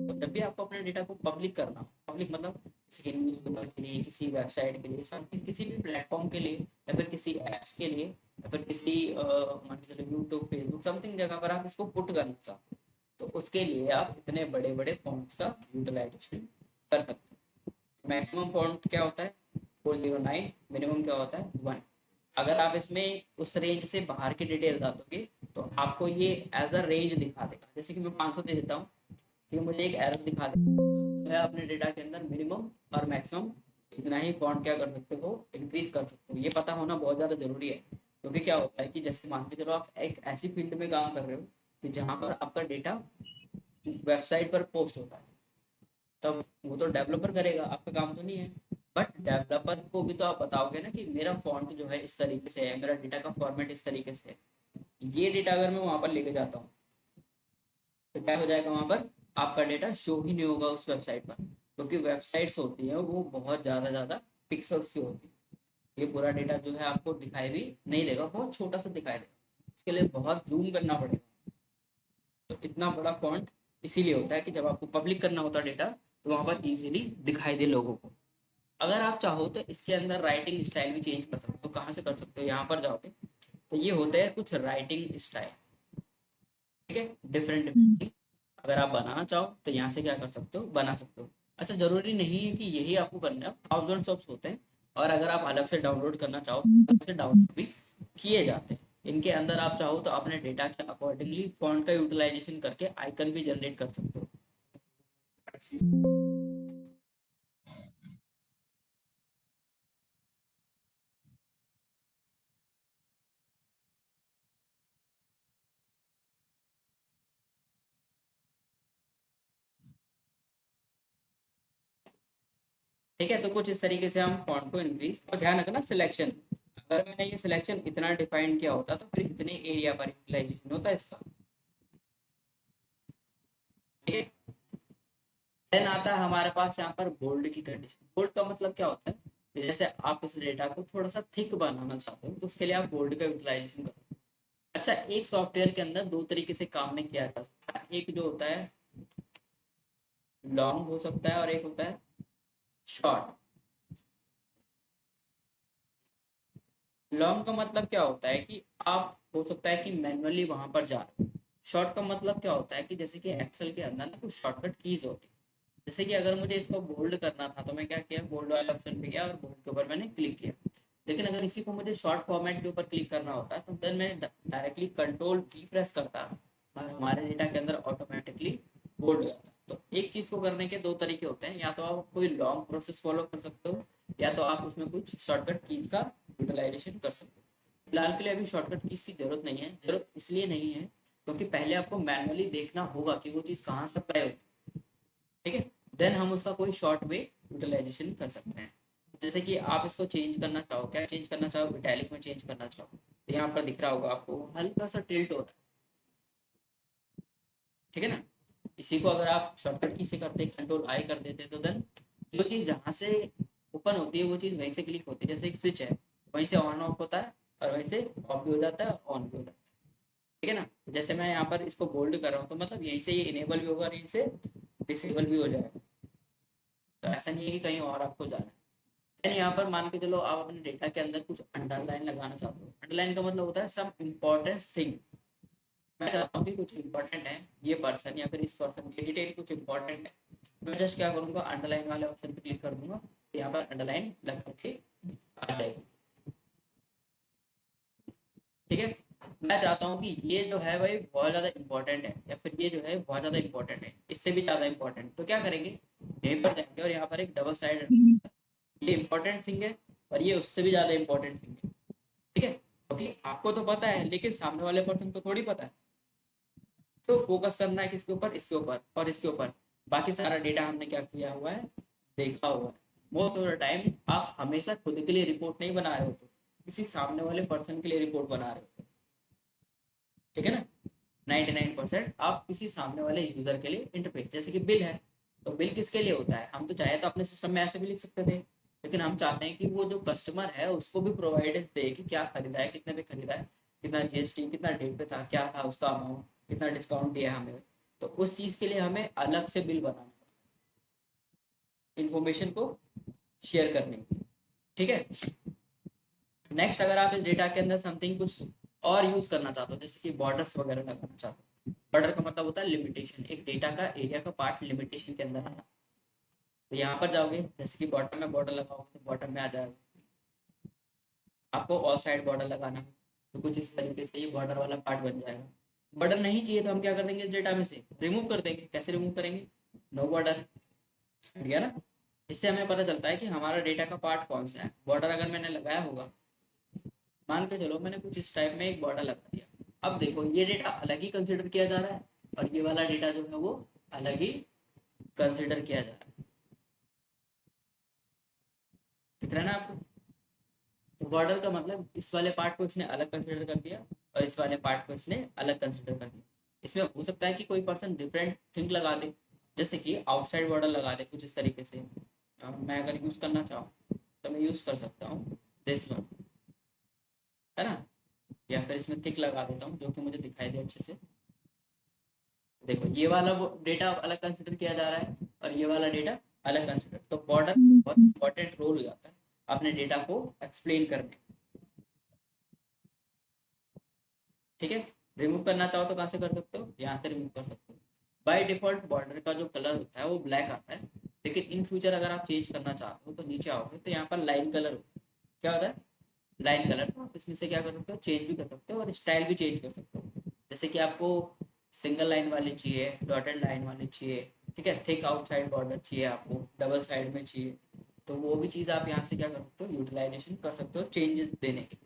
तो जब भी आपको अपने डेटा को पब्लिक करना हो, पब्लिक मतलब किसी न्यूज़पेपर के लिए, किसी वेबसाइट के लिए, समथिंग, किसी भी प्लेटफॉर्म के लिए, या फिर किसी ऐप्स के लिए, या फिर किसी मान के चलो यूट्यूब, फेसबुक, समथिंग जगह पर आप इसको पुट करना चाहते हो, तो उसके लिए आप इतने बड़े बड़े फॉन्ट्स का यूटिलाइजेशन कर सकते हैं। मैक्सिमम फॉन्ट क्या होता है, 409। मिनिमम क्या होता है, 1। अगर आप इसमें उस रेंज से बाहर की डिटेल डाल दोगे तो आपको ये एज अ रेंज दिखा देगा। जैसे कि मैं 500 दे देता हूँ, कि मुझे एक एरर दिखा दे, मैं अपने डेटा के अंदर मिनिमम और मैक्सिमम इतना ही फॉन्ट क्या कर सकते हो, इंक्रीज कर सकते हो। ये पता होना बहुत ज़्यादा जरूरी है, क्योंकि क्या होता है कि जैसे मान के चलो आप एक ऐसी फील्ड में काम कर रहे हो कि जहाँ पर आपका डेटा वेबसाइट पर पोस्ट होता है, तब वो तो डेवलपर करेगा, आपका काम तो नहीं है। बट डेवलपर को भी तो आप बताओगे ना कि मेरा फॉन्ट जो है इस तरीके से है, मेरा डेटा का फॉर्मेट इस तरीके से है। ये डेटा अगर मैं वहां पर लेके जाता हूँ तो क्या हो जाएगा, वहां पर आपका डेटा शो ही नहीं होगा उस वेबसाइट पर, क्योंकि वेबसाइट्स होती है वो बहुत ज़्यादा ज़्यादा पिक्सल्स की होती है। ये पूरा डेटा जो है आपको दिखाई भी नहीं देगा, बहुत छोटा सा दिखाई देगा, उसके लिए बहुत जूम करना पड़ेगा। तो इतना बड़ा फॉन्ट इसीलिए होता है कि जब आपको पब्लिक करना होता है डेटा, तो वहां पर इजीली दिखाई दे लोगों को। अगर आप चाहो तो इसके अंदर राइटिंग स्टाइल भी चेंज कर सकते हो। कहाँ से कर सकते हो, यहाँ पर जाओगे तो ये होते हैं कुछ राइटिंग स्टाइल। ठीक है, डिफरेंट डिफरेंट। अगर आप बनाना चाहो तो यहाँ से क्या कर सकते हो, बना सकते हो। अच्छा, जरूरी नहीं है कि यही आपको करना है, थाउजेंड्स ऑफ होते हैं। और अगर आप अलग से डाउनलोड करना चाहो तो अलग से डाउनलोड भी किए जाते हैं। इनके अंदर आप चाहो तो अपने डेटा के अकॉर्डिंगली फॉन्ट का यूटिलाइजेशन करके आइकन भी जनरेट कर सकते हो। ठीक है, तो कुछ इस तरीके से हम फॉन्ट को इंक्रीज, और ध्यान रखना सिलेक्शन, अगर मैंने ये सिलेक्शन इतना डिफाइन किया होता तो फिर इतने एरिया पर यूटिलाइजेशन होता है इसका। ठीक है। देन आता है हमारे पास यहाँ पर बोल्ड की कंडीशन। बोल्ड का मतलब क्या होता है कि जैसे आप इस डेटा को थोड़ा सा थिक बनाना चाहते हो तो उसके लिए आप बोल्ड का यूटिलाइजेशन करते हो। अच्छा, एक सॉफ्टवेयर के अंदर दो तरीके से काम में किया जा सकता है। एक जो होता है लॉन्ग हो सकता है और एक होता है शॉर्ट। लॉन्ग का मतलब क्या होता है कि आप हो सकता है कि मैनुअली वहां पर जा रहे हो। शॉर्ट का मतलब क्या होता है कि जैसे कि एक्सेल के अंदर ना कुछ शॉर्टकट कीज होती है। जैसे कि अगर मुझे इसको बोल्ड करना था तो मैं क्या किया, बोल्ड वाले ऑप्शन पे गया और बोल्ड के ऊपर मैंने क्लिक किया। लेकिन अगर इसी को मुझे शॉर्ट फॉर्मेट के ऊपर क्लिक करना होता है तो देन मैं डायरेक्टली कंट्रोल की प्रेस करता और हमारे डेटा के अंदर ऑटोमेटिकली बोल्ड हो जाता। तो एक चीज को करने के दो तरीके होते हैं, या तो आप कोई लॉन्ग प्रोसेस फॉलो कर सकते हो, या तो आप उसमें कुछ शॉर्टकट कीज का यूटिलाइजेशन कर सकते हो। फिलहाल के लिए अभी शॉर्टकट कीज की जरूरत नहीं है। जरूरत इसलिए नहीं है क्योंकि पहले आपको मैनुअली देखना होगा कि वो चीज़ कहाँ से अप्लाई होती है। ठीक है, देन हम उसका कोई शॉर्ट वे यूटिलाइजेशन कर सकते हैं। जैसे कि आप इसको चेंज करना चाहो, क्या चेंज करना चाहो, इटैलिक में चेंज करना चाहो, तो यहाँ पर दिख रहा होगा आपको हल्का सा टिल्ट हो रहा है, ठीक है ना। इसी को अगर आप शॉर्टकट की से करते, कंट्रोल आई कर देते, तो देन जो चीज़ जहाँ से ओपन होती है वो चीज़ वहीं से क्लिक होती है। जैसे एक स्विच है, वहीं से ऑन ऑफ होता है और वहीं से ऑफ भी हो जाता है, ऑन भी हो जाता है, ठीक है ना। जैसे मैं यहाँ पर इसको बोल्ड कर रहा हूँ, तो मतलब यहीं से ये इनेबल भी होगा और यहीं से डिसेबल भी हो जाएगा। तो ऐसा नहीं है कि कहीं और आपको जाना है। देन यहाँ पर मान के चलो आप अपने डेटा के अंदर कुछ अंडरलाइन लगाना चाहते हो। अंडरलाइन का मतलब होता है सम इम्पोर्टेंट थिंग। मैं चाहता हूँ कि कुछ इंपॉर्टेंट है, ये पर्सन या फिर इस पर्सन की डिटेल कुछ इंपॉर्टेंट है, मैं जस्ट क्या करूँगा, अंडरलाइन वाले ऑप्शन पे क्लिक कर दूंगा, तो यहाँ पर अंडरलाइन लग करके आ जाएगी, ठीक है। मैं चाहता हूँ कि ये जो है भाई बहुत ज़्यादा इंपॉर्टेंट है, या फिर ये जो है बहुत ज़्यादा इंपॉर्टेंट है, इससे भी ज़्यादा इंपॉर्टेंट, तो क्या करेंगे, यहीं पर जाएंगे और यहाँ पर एक डबल साइड, ये इंपॉर्टेंट थिंग है और ये उससे भी ज़्यादा इंपॉर्टेंट थिंग है, ठीक है। क्योंकि आपको तो पता है लेकिन सामने वाले पर्सन को थोड़ी पता है। तो फोकस करना है किसके ऊपर, इसके ऊपर और इसके ऊपर। बाकी सारा डेटा हमने क्या किया हुआ है, देखा हुआ है। मोस्ट ऑफ द टाइम आप हमेशा खुद के लिए रिपोर्ट नहीं बना रहे हो, तो किसी सामने वाले पर्सन के लिए रिपोर्ट बना रहे हो, ठीक है ना। 99% आप किसी सामने वाले यूजर के लिए इंटरफेस, जैसे कि बिल है, तो बिल किसके लिए होता है, हम तो चाहे तो अपने सिस्टम में ऐसे भी लिख सकते थे, लेकिन हम चाहते हैं कि वो जो कस्टमर है उसको भी प्रोवाइडेंस दे कि क्या खरीदा है, कितने पे खरीदा है, कितना जीएसटी, कितना डेट पे था, क्या था उसका अमाउंट, कितना डिस्काउंट दिया है हमें। तो उस चीज़ के लिए हमें अलग से बिल बनाना, इंफॉर्मेशन को शेयर करने के लिए, ठीक है। नेक्स्ट, अगर आप इस डेटा के अंदर समथिंग कुछ और यूज करना चाहते हो, जैसे कि बॉर्डर्स वगैरह लगाना चाहते हो, बॉर्डर का मतलब होता है लिमिटेशन, एक डेटा का एरिया का पार्ट लिमिटेशन के अंदर आना। तो यहाँ पर जाओगे, जैसे कि बॉटम में बॉर्डर लगाओगे तो बॉटम में आ जाएगा। आपको ऑल साइड बॉर्डर लगाना है, तो कुछ इस तरीके से ये बॉर्डर वाला पार्ट बन जाएगा। बॉर्डर नहीं चाहिए तो हम क्या कर देंगे, इस डेटा में से रिमूव कर देंगे। कैसे रिमूव करेंगे, नो बॉर्डर, हट गया ना। इससे हमें पता चलता है कि हमारा डेटा का पार्ट कौन सा है। बॉर्डर अगर मैंने लगाया होगा, मान के चलो मैंने कुछ इस टाइप में एक बॉर्डर लगा दिया, अब देखो ये डेटा अलग ही कंसिडर किया जा रहा है और ये वाला डेटा जो है वो अलग ही कंसिडर किया जा रहा है, दिख रहा है ना आपको। तो बॉर्डर का मतलब इस वाले पार्ट को इसने अलग कंसिडर कर दिया और इस वाले पार्ट को इसने अलग कंसिडर कर दिया। इसमें हो सकता है कि कोई पर्सन डिफरेंट थिंग लगा दे, जैसे कि आउटसाइड बॉर्डर लगा दे कुछ इस तरीके से। मैं अगर यूज करना चाहूँ तो मैं यूज कर सकता हूँ दिस वन, है ना। या फिर इसमें थिक लगा देता हूँ जो कि मुझे दिखाई दे अच्छे से। देखो ये वाला डेटा अलग कंसिडर किया जा रहा है और ये वाला डेटा अलग कंसिडर। तो बॉर्डर बहुत इंपॉर्टेंट रोल हो जाता है अपने डेटा को एक्सप्लेन करने, ठीक है। रिमूव करना चाहो तो कहाँ से कर सकते हो, यहाँ से रिमूव कर सकते हो। बाय डिफॉल्ट बॉर्डर का जो कलर होता है वो ब्लैक आता है, लेकिन इन फ्यूचर अगर आप चेंज करना चाहते हो तो नीचे आओगे तो यहाँ पर लाइन कलर होता है। क्या होता है, लाइन कलर। तो आप इसमें से क्या कर सकते हो, चेंज भी कर सकते हो और स्टाइल भी चेंज कर सकते हो। जैसे कि आपको सिंगल लाइन वाली चाहिए, डॉटेड लाइन वाली चाहिए, ठीक है, थिक आउटसाइड बॉर्डर चाहिए, आपको डबल साइड में चाहिए, तो वो भी चीज़ आप यहाँ से क्या कर सकते हो, यूटिलाइजेशन कर सकते हो चेंजेस देने के।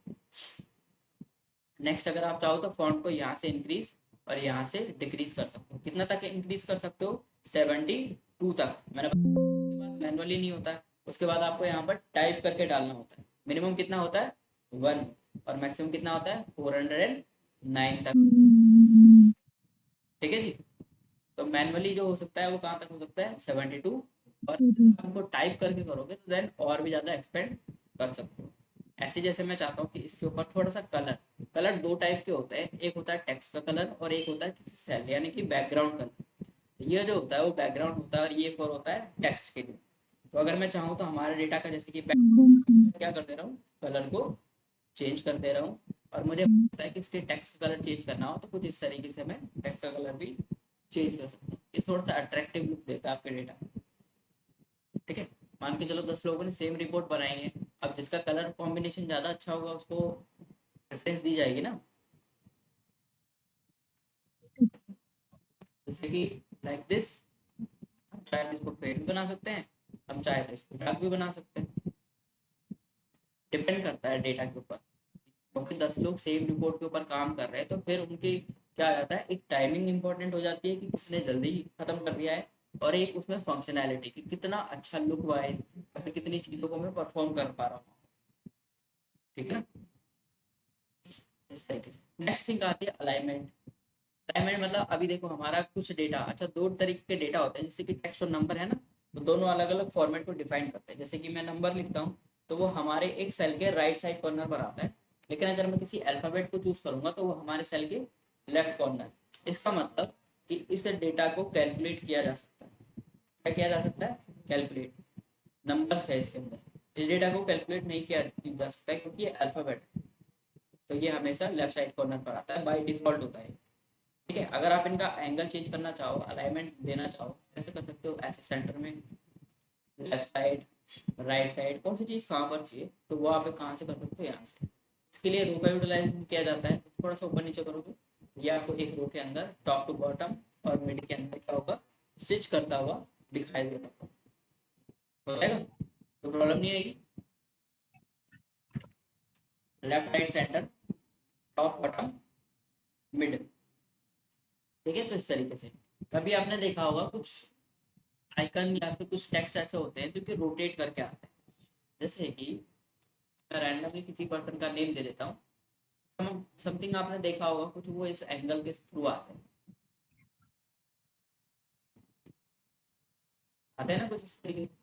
नेक्स्ट, अगर आप चाहो तो फॉन्ट को यहाँ से इंक्रीज और यहाँ से डिक्रीज कर सकते हो। कितना तक इंक्रीज कर सकते हो, 72 तक मैंने बताया। उसके बाद मैनुअली नहीं होता है, उसके बाद आपको यहाँ पर टाइप करके डालना होता है। मिनिमम कितना होता है, 1, और मैक्सिमम कितना होता है, 409 तक, ठीक है जी। तो मैनुअली जो हो सकता है वो कहाँ तक हो सकता है, 72। और आपको टाइप करके करोगे तो देन और भी ज़्यादा एक्सपेंड कर सकते हो। ऐसे जैसे मैं चाहता हूँ कि इसके ऊपर थोड़ा सा कलर, कलर दो टाइप के होते हैं, एक होता है टेक्स्ट का कलर और एक होता है किसी सेल यानी कि बैकग्राउंड कलर। ये जो होता है वो बैकग्राउंड होता है और ये फोर होता है टेक्स्ट के लिए। तो अगर मैं चाहूँ तो हमारे डेटा का जैसे कि क्या कर दे रहा हूँ, कलर को चेंज कर दे रहा हूँ। और मुझे पता है कि इसके टेक्स्ट का कलर चेंज करना हो तो कुछ इस तरीके से मैं टेक्स्ट का कलर भी चेंज कर सकता हूँ। ये थोड़ा सा अट्रैक्टिव लुक देता है आपके डेटा, ठीक है। मान के चलो 10 लोगों ने सेम रिपोर्ट बनाई है, अब जिसका कलर कॉम्बिनेशन ज़्यादा अच्छा होगा उसको प्रेफरेंस दी जाएगी ना। जैसे कि लाइक दिस, हम चाहे तो इसको फेड भी बना सकते हैं, हम चाहे तो इसको डार्क भी बना सकते हैं, डिपेंड करता है डेटा के ऊपर। क्योंकि 10 लोग सेम रिपोर्ट के ऊपर काम कर रहे हैं तो फिर उनकी क्या आ जाता है, एक टाइमिंग इंपॉर्टेंट हो जाती है कि किसने जल्दी खत्म कर दिया है और एक उसमें फंक्शनैलिटी की कितना अच्छा लुक वाइज कितनी चीज़ों को मैं परफॉर्म कर पा रहा हूँ, ठीक है ना। इस तरीके से नेक्स्ट थिंग आती है अलाइनमेंट। अलाइनमेंट मतलब अभी देखो हमारा कुछ डेटा, अच्छा दो तरीके के डेटा होते हैं, जैसे कि टेक्स्ट और नंबर है ना, तो दोनों अलग अलग फॉर्मेट को डिफाइन करते हैं। जैसे कि मैं नंबर लिखता हूँ तो वो हमारे एक सेल के राइट साइड कॉर्नर पर आता है, लेकिन अगर मैं किसी अल्फाबेट को चूज करूंगा तो वो हमारे सेल के लेफ्ट कॉर्नर। इसका मतलब कि इस डेटा को कैलकुलेट किया जा सकता है। क्या किया जा सकता है? कैलकुलेट। नंबर है इसके अंदर, इस डेटा को कैलकुलेट नहीं किया जा सकता है क्योंकि ये अल्फाबेट है, तो ये हमेशा लेफ्ट साइड कॉर्नर पर आता है, बाय डिफॉल्ट होता है। ठीक है, अगर आप इनका एंगल चेंज करना चाहो, अलाइनमेंट देना चाहो, कैसे कर सकते हो? ऐसे सेंटर में, लेफ्ट साइड, राइट साइड, कौन सी चीज़ कहाँ पर चाहिए तो वो आप कहाँ से कर सकते हो? यहाँ से। इसके लिए रो का यूटिलाइजेशन किया जाता है, तो थोड़ा सा ऊपर नीचे करोगे तो ये आपको एक रो के अंदर टॉप टू बॉटम और मिड के अंदर क्या होगा, स्विच करता हुआ दिखाई देगा। हो जाएगा, तो प्रॉब्लम नहीं आएगी। Left right centre, top bottom mid, ठीक है। तो इस तरीके से कभी आपने देखा होगा कुछ आइकन या फिर कुछ टेक्स्ट ऐसे होते हैं जो कि रोटेट करके आते हैं। जैसे कि मैं रैंडमली किसी पर्सन का नेम दे देता हूँ, समथिंग आपने देखा होगा कुछ वो इस एंगल के थ्रू आते हैं ना कुछ इस तरीके से।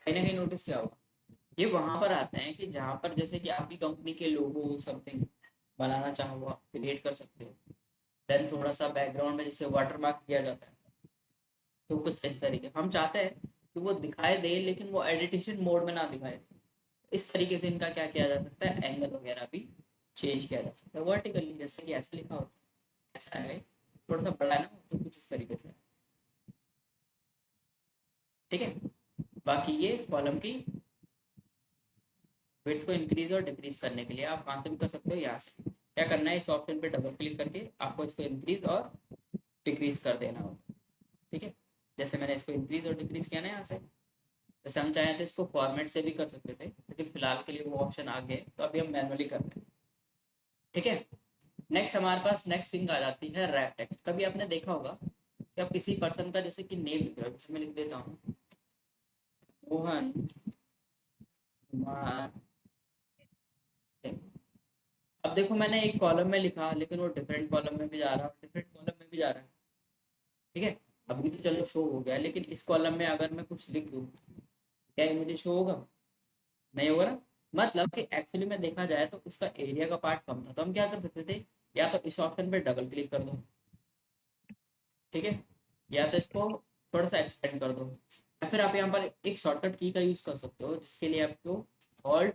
कहीं ना कहीं नोटिस किया होगा, ये वहां पर आते हैं कि जहाँ पर जैसे कि आपकी कंपनी के लोगो समथिंग बनाना चाहो आप क्रिएट कर सकते हो। देन थोड़ा सा बैकग्राउंड में जैसे वाटर मार्क दिया जाता है, तो कुछ इस तरीके हम चाहते हैं कि वो दिखाई दे लेकिन वो एडिटेशन मोड में ना दिखाए। इस तरीके से इनका क्या किया जा सकता है, एंगल वगैरह भी चेंज किया जा सकता है वर्टिकली, जैसे कि ऐसे लिखा होता है, ऐसा है थोड़ा सा बड़ा है ना, तो कुछ इस तरीके से। ठीक है, बाकी ये कॉलम की विड्थ को इंक्रीज और डिक्रीज करने के लिए आप कहाँ से भी कर सकते हो, यहाँ से। क्या करना है, इस ऑप्शन पे डबल क्लिक करके आपको इसको इंक्रीज और डिक्रीज कर देना होगा। ठीक है, जैसे मैंने इसको इंक्रीज और डिक्रीज किया ना यहाँ से। वैसे हम चाहें तो इसको फॉर्मेट से भी कर सकते थे, लेकिन फिलहाल के लिए वो ऑप्शन आ गए तो अभी हम मैनुअली कर रहे हैं। ठीक है, नेक्स्ट हमारे पास नेक्स्ट थिंग आ जाती है रैप टेक्स्ट। कभी आपने देखा होगा कि आप किसी पर्सन का जैसे कि नेम लिख रहे हो, जैसे मैं लिख देता हूँ मोहन कुमार सिंह। अब देखो मैंने एक कॉलम में लिखा लेकिन वो डिफरेंट कॉलम में भी जा रहा है, डिफरेंट कॉलम में भी जा रहा है। ठीक है, अभी तो चलो शो हो गया, लेकिन इस कॉलम में अगर मैं कुछ लिख दूँ, क्या ये मुझे शो होगा? नहीं होगा ना। मतलब कि एक्चुअली में देखा जाए तो उसका एरिया का पार्ट कम था, तो हम क्या कर सकते थे, या तो इस ऑप्शन पे डबल क्लिक कर दो, ठीक है, या तो इसको थोड़ा सा एक्सपेंड कर दो, या फिर आप यहाँ पर एक शॉर्टकट की का यूज कर सकते हो जिसके लिए आपको ऑल्ट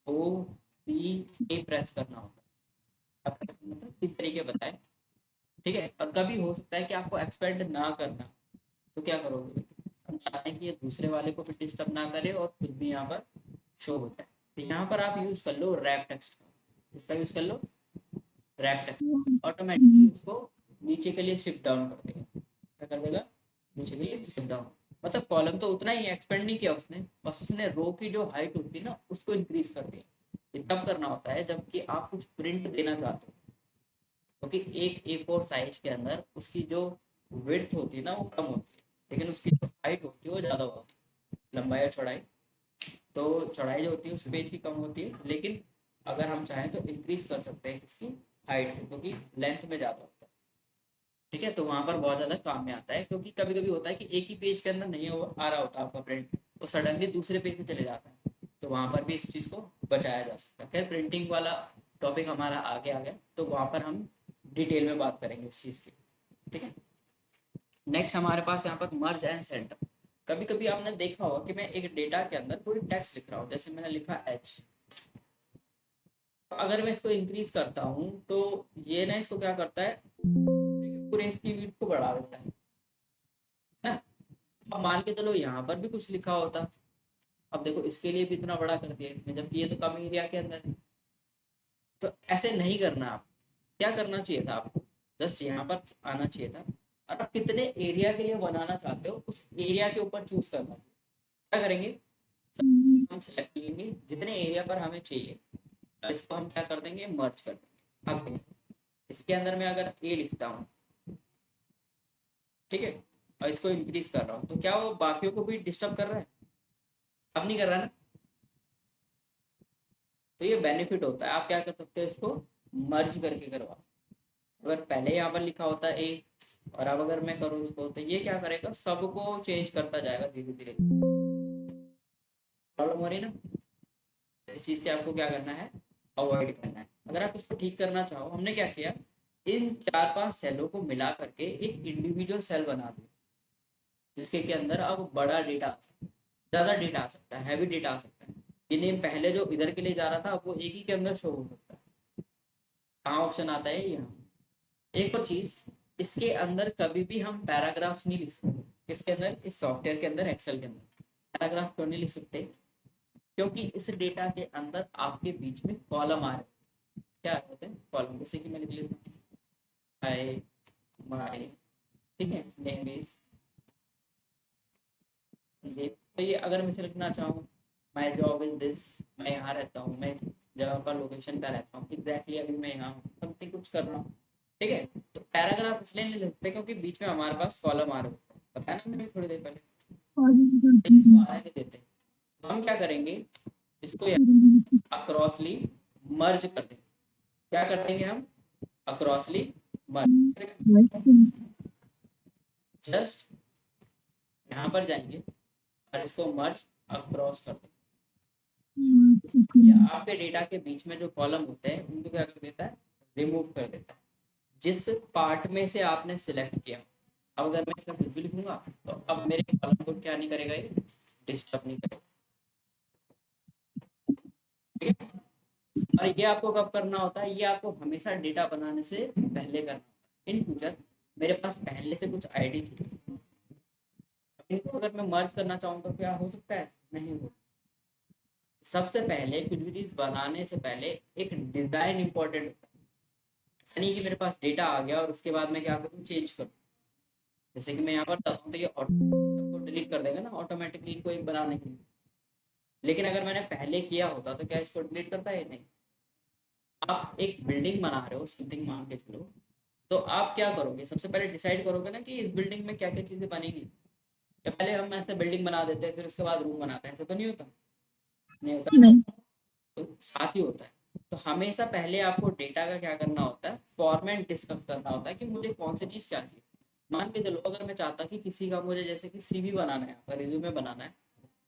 ओ सी ए प्रेस करना होगा। आप press करना था, तीन तरीके बताए। ठीक है, और कभी हो सकता है कि आपको एक्सपेंड ना करना, तो क्या करोगे, हम चाहते हैं कि ये दूसरे वाले को भी डिस्टर्ब ना करे और खुद भी यहाँ पर शो होता है, तो यहाँ पर आप यूज कर लो रैप टेक्स्ट का। इसका यूज कर लो रैप टेक्स्ट, ऑटोमेटिकली उसको नीचे के लिए शिफ्ट डाउन कर देगा। क्या कर देगा? नीचे के लिए शिफ्ट डाउन। मतलब कॉलम तो उतना ही एक्सपेंड नहीं किया उसने, बस उसने रो की जो हाइट होती है ना उसको इंक्रीज कर दिया। ये तब करना होता है जबकि आप कुछ प्रिंट देना चाहते हो, क्योंकि एक ए फोर साइज के अंदर उसकी जो विड्थ होती है ना वो कम होती है, लेकिन उसकी जो हाइट होती है वो ज़्यादा होती है, लंबाई और चौड़ाई। तो चौड़ाई जो होती है उस पेज की कम होती है, लेकिन अगर हम चाहें तो इंक्रीज कर सकते हैं इसकी हाइट को, क्योंकि लेंथ में ज़्यादा होता है। ठीक है, तो वहाँ पर बहुत ज़्यादा काम में आता है, क्योंकि कभी कभी होता है कि एक ही पेज के अंदर नहीं आ रहा होता आपका प्रिंट, वो सडनली दूसरे पेज पे चले जाता है, तो वहाँ पर भी इस चीज़ को बचाया जा सकता है। खैर प्रिंटिंग वाला टॉपिक हमारा आगे आ गया, तो वहाँ पर हम डिटेल में बात करेंगे इस चीज़ की। ठीक है, नेक्स्ट हमारे पास यहाँ पर मर्ज एंड सेंटर। कभी कभी आपने देखा होगा कि मैं एक डेटा के अंदर पूरी टेक्स्ट लिख रहा हूँ, जैसे मैंने लिखा एच, अगर मैं इसको इंक्रीज करता हूँ तो ये ना इसको क्या करता है, पूरे इसकी विड्थ को बढ़ा देता है ना। अब मान के चलो यहाँ पर भी कुछ लिखा होता, अब देखो इसके लिए भी इतना बड़ा कर दिया इसने, जबकि ये तो कम एरिया के अंदर है। तो ऐसे नहीं करना, आप क्या करना चाहिए था, आपको जस्ट यहाँ पर आना चाहिए था, और आप कितने एरिया के लिए बनाना चाहते हो उस एरिया के ऊपर चूज करना चाहिए। क्या करेंगे, हम सेलेक्ट लेंगे जितने एरिया पर हमें चाहिए, इसको हम क्या कर देंगे, मर्ज कर देंगे। अब इसके अंदर मैं अगर ए लिखता हूँ, ठीक है, और इसको इंक्रीज कर रहा हूँ, तो क्या वो बाकियों को भी डिस्टर्ब कर रहा है? अब नहीं कर रहा ना। तो ये बेनिफिट होता है, आप क्या कर सकते हो, इसको मर्ज करके करवा। अगर पहले यहाँ पर लिखा होता ए, और अब अगर मैं करूँ इसको, तो ये क्या करेगा, सबको चेंज करता जाएगा धीरे धीरे। प्रॉब्लम हो रही ना। इस चीज से आपको क्या करना है, अवॉइड करना है। अगर आप इसको ठीक करना चाहो, हमने क्या किया, इन 4-5 सेलों को मिला करके एक इंडिविजुअल सेल बना दिया, जिसके के अंदर अब बड़ा डेटा आ सकता है, ज्यादा डेटा आ सकता है, हैवी डेटा आ सकता है। ये नेम पहले जो इधर के लिए जा रहा था, अब वो एक ही के अंदर शो हो सकता है। कहाँ ऑप्शन आता है, यहाँ। एक और चीज, इसके अंदर कभी भी हम पैराग्राफ्स नहीं लिख सकते। इसके अंदर, इस सॉफ्टवेयर के अंदर, एक्सेल के अंदर पैराग्राफ क्यों नहीं लिख सकते? क्योंकि इस डेटा के अंदर आपके बीच में कॉलम आ रहे हैं। क्या होते हैं कॉलम? जैसे कि मैं लिख लेता हूँ, हाय माय, ठीक है, नेम इज ये। तो ये अगर मैं इसे लिखना चाहूँ, माय जॉब इज दिस, मैं यहाँ रहता हूँ, मैं जगह पर लोकेशन पे रहता हूँ, एग्जैक्टली अभी मैं यहाँ हूँ, समथिंग कुछ कर रहा हूँ, ठीक है। तो पैराग्राफ इसलिए नहीं लिखते क्योंकि बीच में हमारे पास कॉलम आ रहे होते हैं, पता है ना मैंने थोड़ी देर पहले। इसको आने नहीं देते। तो हम क्या करेंगे, इसको अक्रॉसली मर्ज कर देंगे। क्या कर देंगे हम, अक्रॉसली मर्ज। जस्ट यहाँ पर जाएंगे और इसको मर्ज अक्रॉस कर देंगे। ये आपके डेटा के बीच में जो कॉलम होते हैं उनको क्या कर देता है, रिमूव कर देता है, जिस पार्ट में से आपने सिलेक्ट किया। अब अगर मैं इसमें कुछ भी लिखूंगा, तो अब मेरे कॉलम को क्या नहीं करेगा, ये डिस्टर्ब नहीं करेगा, ठीक है। और ये आपको कब करना होता है, ये आपको हमेशा डेटा बनाने से पहले करना होता है। इन फ्यूचर मेरे पास पहले से कुछ आईडी थी, इनको अगर मैं मर्ज करना चाहूँ तो क्या हो सकता है, नहीं हो। सबसे पहले कुछ भी चीज बनाने से पहले एक डिजाइन इंपॉर्टेंट होता है। ऐसा नहीं कि मेरे पास डेटा आ गया और उसके बाद मैं क्या करूँ, चेंज करूँ। जैसे कि मैं यहाँ पर बताता हूँ, तो ये ऑटोमेटिकली सबको डिलीट कर देगा ना, ऑटोमेटिकली इनको एक बनाने के लिए। लेकिन अगर मैंने पहले किया होता तो क्या इसको डिलीट करता है? नहीं। आप एक बिल्डिंग बना रहे हो, समथिंग मान के चलो, तो आप क्या करोगे, सबसे पहले डिसाइड करोगे ना कि इस बिल्डिंग में क्या क्या चीजें बनेगी। या पहले हम ऐसे बिल्डिंग बना देते हैं, फिर उसके बाद रूम बनाते हैं, ऐसा तो नहीं होता? नहीं होता। तो साथ ही होता है। तो हमेशा पहले आपको डेटा का क्या करना होता है, फॉर्मेट डिस्कस करना होता है कि मुझे कौन सी चीज़ क्या चाहिए। मान के चलो अगर मैं चाहता कि किसी का मुझे जैसे कि सीवी बनाना है, रिज्यूमे बनाना है,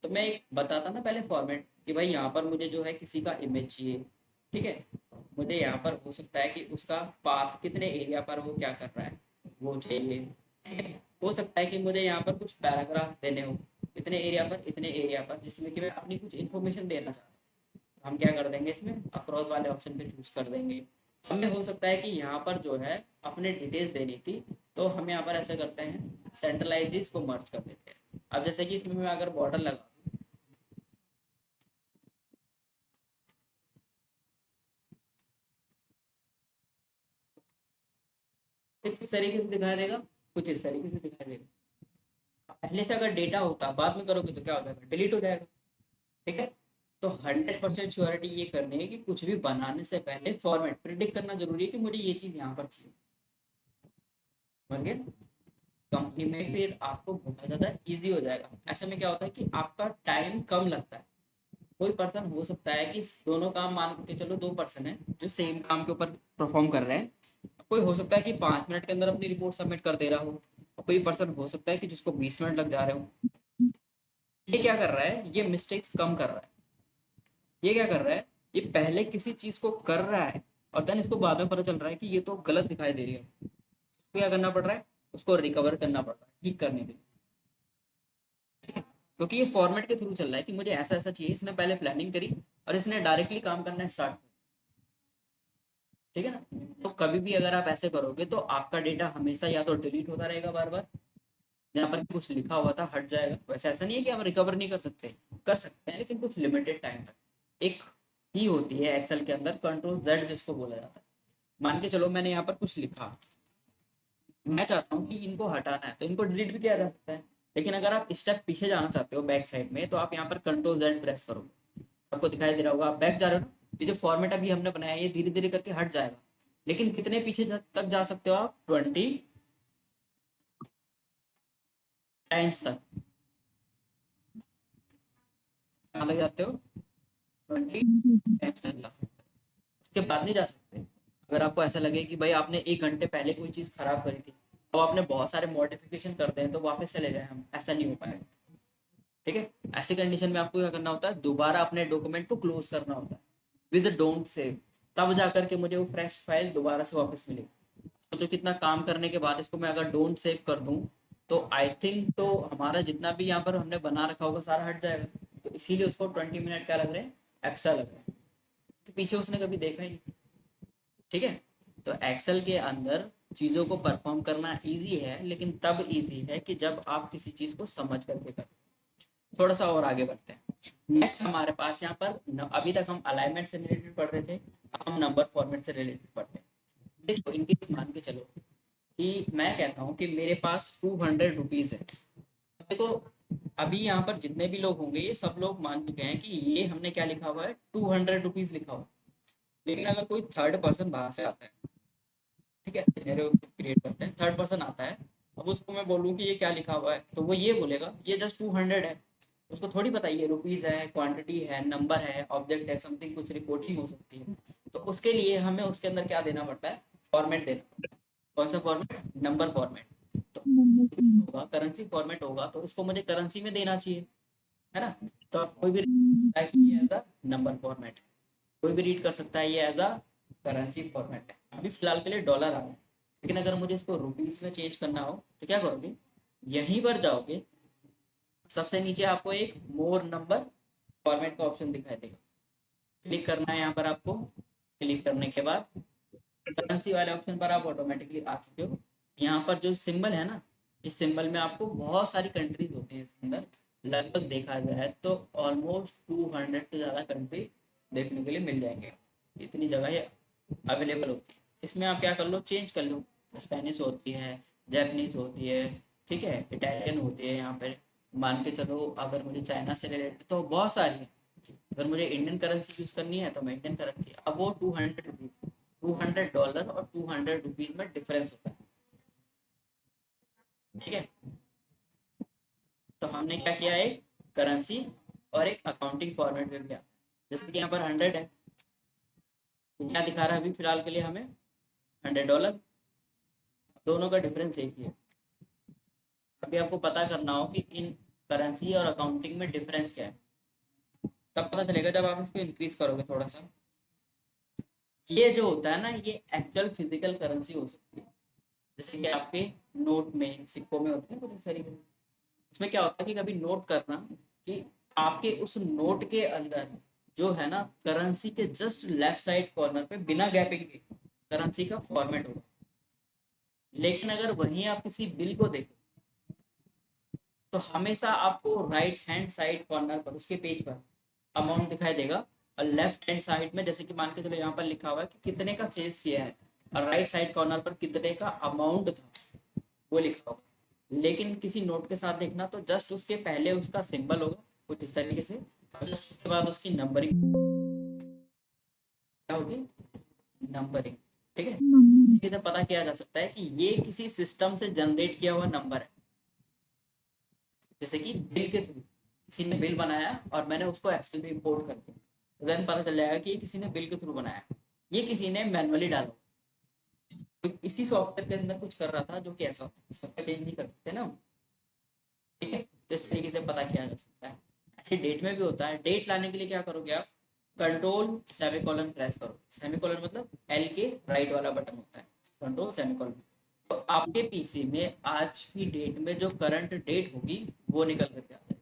तो मैं एक बताता ना पहले फॉर्मेट कि भाई यहाँ पर मुझे जो है किसी का इमेज चाहिए, ठीक है। मुझे यहाँ पर हो सकता है कि उसका पाथ कितने एरिया पर वो क्या कर रहा है वो चाहिए, ठीक है। हो सकता है कि मुझे यहाँ पर कुछ पैराग्राफ देने हो, इतने एरिया पर इतने एरिया पर, जिसमें कि मैं अपनी कुछ इन्फॉर्मेशन देना चाहता हूँ। हम क्या कर देंगे, इसमें अक्रॉस वाले ऑप्शन पे चूज कर देंगे। हमें हो सकता है कि यहाँ पर जो है अपने डिटेल्स देनी थी, तो हम यहाँ पर ऐसा करते हैं, सेंट्रलाइज इसको मर्ज कर देते हैं। अब जैसे कि इसमें मैं अगर बॉर्डर लगा, तो किस तरीके से दिखाई देगा, कुछ इस तरीके से दिखाई देगा। पहले से अगर डेटा होता बाद में करोगे तो क्या हो जाएगा, डिलीट हो जाएगा, ठीक है। तो 100% श्योरिटी ये करनी है कि कुछ भी बनाने से पहले फॉर्मेट प्रिडिक्ट करना जरूरी है कि मुझे ये चीज यहाँ पर चाहिए, बन गया। कंपनी में फिर आपको बहुत ज़्यादा इजी हो जाएगा। ऐसे में क्या होता है कि आपका टाइम कम लगता है। कोई पर्सन हो सकता है कि दोनों काम, मान के चलो 2 पर्सन है जो सेम काम के ऊपर परफॉर्म कर रहे हैं, कोई हो सकता है कि 5 मिनट के अंदर अपनी रिपोर्ट सबमिट कर दे रहा हो, और कोई पर्सन हो सकता है कि जिसको 20 मिनट लग जा रहे हो। ये क्या कर रहा है, ये मिस्टेक्स कम कर रहा है। ये क्या कर रहा है, ये पहले किसी चीज को कर रहा है और देन इसको बाद में पता चल रहा है कि ये तो गलत दिखाई दे रही है। तो क्या करना पड़ रहा है, उसको रिकवर करना पड़ रहा है ठीक करने के लिए, क्योंकि ये फॉर्मेट के थ्रू चल रहा है कि मुझे ऐसा ऐसा चाहिए। इसने पहले प्लानिंग करी और इसने डायरेक्टली काम करना स्टार्ट, ठीक है ना। तो कभी भी अगर आप ऐसे करोगे तो आपका डेटा हमेशा या तो डिलीट होता रहेगा बार बार, जहाँ पर कुछ लिखा हुआ था हट जाएगा। वैसे ऐसा नहीं है कि हम रिकवर नहीं कर सकते हैं, लेकिन कुछ लिमिटेड टाइम तक। एक ही होती है एक्सेल के अंदर, कंट्रोल जेड जिसको बोला जाता है। मान के चलो मैंने यहाँ पर कुछ लिखा, मैं चाहता हूँ कि इनको हटाना है, तो इनको डिलीट भी किया जा सकता है। लेकिन अगर आप स्टेप पीछे जाना चाहते हो बैक साइड में, तो आप यहाँ पर कंट्रोल जेड प्रेस करोगे, आपको दिखाई दे रहा होगा आप बैक जा रहे हो ना, ये जो फॉर्मेट अभी हमने बनाया है ये धीरे धीरे करके हट जाएगा। लेकिन कितने पीछे तक जा सकते हो आप? 20 टाइम्स तक। कहाँ तक जाते हो? 20 टाइम्स तक जा सकते हो, उसके बाद नहीं जा सकते। अगर आपको ऐसा लगे कि भाई आपने 1 घंटे पहले कोई चीज़ खराब करी थी, तो आपने बहुत सारे मॉडिफिकेशन कर दें तो वापस चले जाए हम, ऐसा नहीं हो पाएगा। ठीक है, ऐसी कंडीशन में आपको क्या करना होता है, दोबारा अपने डॉक्यूमेंट को क्लोज करना होता है विद डोंट सेव, तब जाकर के मुझे वो फ्रेश फाइल दोबारा से वापस मिलेगी। तो कितना काम करने के बाद इसको मैं अगर डोंट सेव कर दूं, तो आई थिंक तो हमारा जितना भी यहाँ पर हमने बना रखा होगा सारा हट जाएगा। तो इसीलिए उसको 20 मिनट क्या लग रहे हैं, एक्स्ट्रा लग रहे हैं, तो पीछे उसने कभी देखा ही नहीं। ठीक है, तो एक्सेल के अंदर चीज़ों को परफॉर्म करना इजी है, लेकिन तब इजी है कि जब आप किसी चीज़ को समझ करके करें। थोड़ा सा और आगे बढ़ते हैं। नेक्स्ट हमारे पास यहाँ पर अभी तक हम अलाइनमेंट से रिलेटेड पढ़ रहे थे, अब हम नंबर फॉर्मेट से रिलेटेड पढ़ते हैं। देखो इनकेस मान के चलो कि मैं कहता हूँ कि मेरे पास 200 रुपीज़ है। देखो अभी यहाँ पर जितने भी लोग होंगे ये सब लोग मान चुके हैं कि ये हमने क्या लिखा हुआ है, 200 रुपीज़ लिखा हुआ है। लेकिन अगर कोई थर्ड पर्सन बाहर से आता है, ठीक है, सिनेरियो क्रिएट करते हैं, थर्ड पर्सन आता है, अब उसको मैं बोलूँ कि ये क्या लिखा हुआ है, तो वो ये बोलेगा ये जस्ट 200 है। उसको थोड़ी पता ये रुपीज़ है, क्वांटिटी है, नंबर है, ऑब्जेक्ट है, समथिंग कुछ रिपोर्टिंग हो सकती है। तो उसके लिए हमें उसके अंदर क्या देना पड़ता है, फॉर्मेट देना पड़ता है। कौन सा फॉर्मेट? Number format. तो होगा करेंसी फॉर्मेट होगा, तो इसको मुझे करेंसी में देना चाहिए, है ना। तो आप कोई भी है कि ये एज अ नंबर फॉर्मेट है, कोई भी रीड कर सकता है ये एज अ करेंसी फॉर्मेट है। अभी फिलहाल के लिए डॉलर आ रहा है, लेकिन अगर मुझे इसको रुपीज में चेंज करना हो तो क्या करोगे, यहीं पर जाओगे, सबसे नीचे आपको एक मोर नंबर फॉर्मेट का ऑप्शन दिखाई देगा, क्लिक करना है यहाँ पर आपको। क्लिक करने के बाद करेंसी वाले ऑप्शन पर आप ऑटोमेटिकली आ चुके हो। यहाँ पर जो सिंबल है ना, इस सिंबल में आपको बहुत सारी कंट्रीज होती है इसके अंदर, लगभग देखा जाए तो ऑलमोस्ट 200 से ज़्यादा कंट्री देखने के लिए मिल जाएंगे। इतनी जगह ये अवेलेबल होती है। इसमें आप क्या कर लो, चेंज कर लो। स्पेनिश होती है, जैपनीज होती है, ठीक है, इटालियन होती है। यहाँ पर मान के चलो अगर मुझे चाइना से रिलेटेड तो बहुत सारी है। अगर मुझे इंडियन करेंसी यूज़ करनी है तो मैं इंडियन करेंसी, अब वो 200 रुपीज़, $200 और 200 रुपीज़ में डिफरेंस होता है। ठीक है, तो हमने क्या किया, एक करेंसी और एक अकाउंटिंग फॉर्मेट में किया। जैसे कि यहाँ पर 100 है, तो क्या दिखा रहा है अभी फिलहाल के लिए हमें, $100। दोनों का डिफरेंस एक ही है। अभी आपको पता करना हो कि इन करेंसी और अकाउंटिंग में डिफरेंस क्या है, तब पता चलेगा जब आप इसको इंक्रीज करोगे थोड़ा सा। ये जो होता है ना, ये एक्चुअल फिजिकल करेंसी हो सकती है। जैसे कि आपके नोट में, सिक्कों में होते हैं कुछ इस तरीके से। इसमें क्या होता है कि कभी नोट करना कि आपके उस नोट के अंदर जो है ना, करेंसी के जस्ट लेफ्ट साइड कॉर्नर पे बिना गैपिंग के करेंसी का फॉर्मेट होगा। लेकिन अगर वहीं आप किसी बिल को देखो, तो हमेशा आपको राइट हैंड साइड कॉर्नर पर, उसके पेज पर अमाउंट दिखाई देगा। और लेफ्ट हैंड साइड में जैसे कि मान के चलो यहाँ पर लिखा हुआ है कि कितने का सेल्स किया है, और राइट साइड कॉर्नर पर कितने का अमाउंट था वो लिखा होगा। लेकिन किसी नोट के साथ देखना तो जस्ट उसके पहले उसका सिंबल होगा कुछ इस तरीके से, और जस्ट उसके बाद उसकी नंबरिंग क्या होगी, नंबरिंग। ठीक है, तरीके से पता किया जा सकता है कि ये किसी सिस्टम से जनरेट किया हुआ नंबर है। जैसे कि बिल के थ्रू किसी ने बिल बनाया और मैंने उसको एक्सेल में इंपोर्ट कर दिया, तो देन पता चल जाएगा कि ये किसी ने बिल के थ्रू बनाया, ये किसी ने मैनुअली डाला, तो इसी सॉफ्टवेयर के अंदर कुछ कर रहा था जो कि ऐसा होता है, सॉफ्टवेयर चेंज नहीं कर सकते ना। ठीक है, तो इस तरीके से पता किया जा सकता है। ऐसे डेट में भी होता है। डेट लाने के लिए क्या करोगे आप, कंट्रोल सेमीकोलन प्रेस करो। सेमीकोलन मतलब एल के राइट वाला बटन होता है, कंट्रोल सेमीकोलन। तो आपके पीसी में आज की डेट में जो करंट डेट होगी वो निकल करके आता है।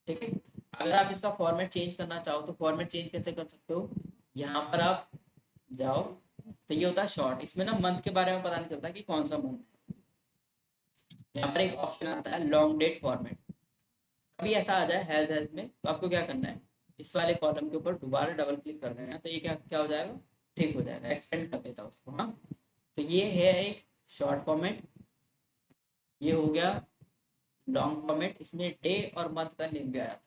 ठीक है, अगर आप इसका फॉर्मेट चेंज करना चाहो तो फॉर्मेट चेंज कैसे कर सकते हो, यहाँ पर आप जाओ, तो ये होता है शॉर्ट। इसमें ना मंथ के बारे में पता नहीं चलता कि कौन सा मंथ है। यहाँ पर एक ऑप्शन आता है लॉन्ग डेट फॉर्मेट। कभी ऐसा आ जाए हैज में, तो आपको क्या करना है, इस वाले कॉलम के ऊपर दोबारा डबल क्लिक कर देना है, तो ये क्या क्या हो जाएगा, ठीक हो जाएगा, एक्सपेंड कर देता उसको। हाँ, तो ये है एक शॉर्ट फॉर्मेट, ये हो गया लॉन्ग फॉर्मेट इसमें डे और मंथ का नेम भी आ जाता है।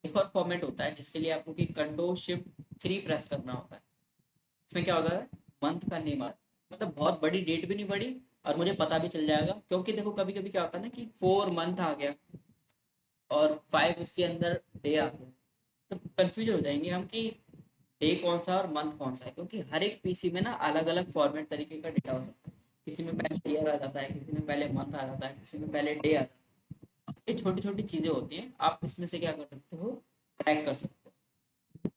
एक और फॉर्मेट होता है जिसके लिए आपको कि कंट्रोल शिफ्ट 3 प्रेस करना होता है। इसमें क्या होता है, मंथ का नेम आता है, मतलब बहुत बड़ी डेट भी नहीं बड़ी और मुझे पता भी चल जाएगा, क्योंकि देखो कभी कभी क्या होता है ना कि 4 मंथ आ गया और 5 उसके अंदर डे आ गया, तो कंफ्यूज हो जाएंगे हम कि डे कौन सा और मंथ कौन सा है, क्योंकि हर एक पीसी में ना अलग अलग फॉर्मेट तरीके का डेटा हो सकता है। किसी में पहले ईयर आ जाता है, किसी में पहले मंथ आ जाता है, किसी में पहले डे आ जाता है। ये छोटी छोटी चीजें होती हैं, आप इसमें से क्या कर सकते हो, ट्रैक कर सकते हो।